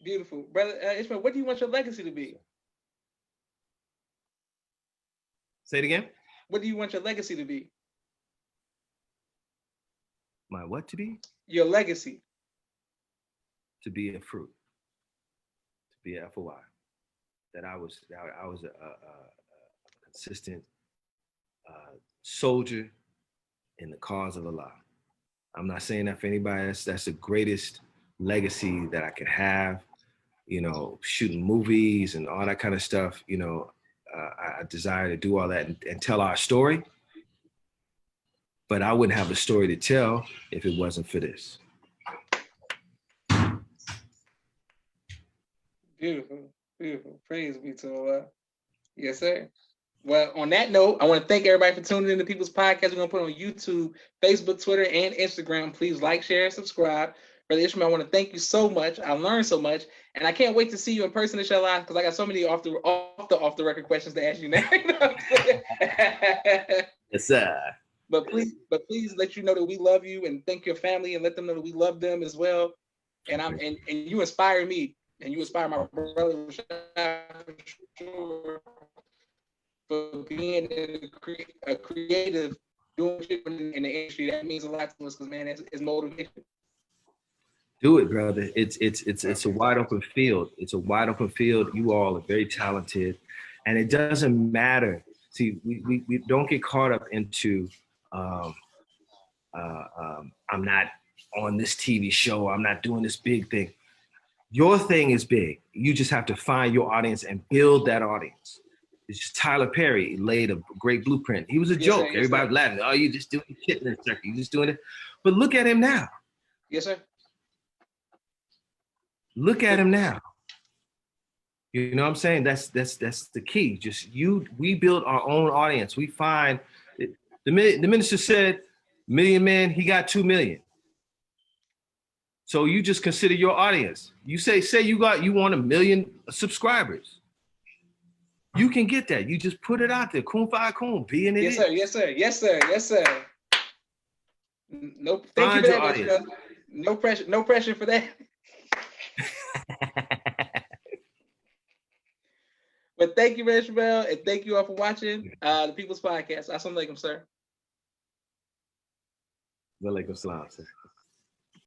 Speaker 1: Beautiful, brother Ishmel. What do you want your legacy to be?
Speaker 2: Say it again.
Speaker 1: What do you want your legacy to be?
Speaker 2: My what to be?
Speaker 1: Your legacy.
Speaker 2: To be a fruit. To be a FOI. That I was a consistent soldier in the cause of Allah. I'm not saying that for anybody else. That's the greatest legacy that I could have. You know, shooting movies and all that kind of stuff. You know, I desire to do all that and tell our story. But I wouldn't have a story to tell if it wasn't for this.
Speaker 1: Beautiful, beautiful. Praise be to Allah. Yes, sir. Well, on that note, I want to thank everybody for tuning in to People's Podcast. We're going to put on YouTube, Facebook, Twitter, and Instagram. Please like, share, and subscribe. Brother Ishmel, I want to thank you so much. I learned so much, and I can't wait to see you in person, inshallah, because I got so many off the record questions to ask you now.
Speaker 2: Yes, sir.
Speaker 1: But please let you know that we love you, and thank your family, and let them know that we love them as well. And and you inspire me, and you inspire my brother for being a creative, doing shit in the industry. That means a lot to us, because man, it's motivation.
Speaker 2: Do it, brother. It's a wide open field. It's a wide open field. You all are very talented, and it doesn't matter. See, we don't get caught up into I'm not on this TV show. I'm not doing this big thing. Your thing is big. You just have to find your audience and build that audience. It's just Tyler Perry laid a great blueprint. He was a joke.
Speaker 1: Sir,
Speaker 2: everybody was laughing. Oh, you just doing shit in the circle. You just doing it. But look at him now.
Speaker 1: Yes, sir.
Speaker 2: Look at him now. You know what I'm saying? That's the key. Just we build our own audience. We find the minister said, million men, he got 2 million. So you just consider your audience. You say you want 1 million subscribers. You can get that. You just put it out there. Kun fi kun, be in it.
Speaker 1: Yes, sir. Yes, sir. Yes, sir. Yes, sir. No, thank you for that, Ishmel. No pressure. No pressure for that. But thank you, Ishmel, and thank you all for watching the People's Podcast. Assalamu alaikum, sir.
Speaker 2: Walaikum salam, sir.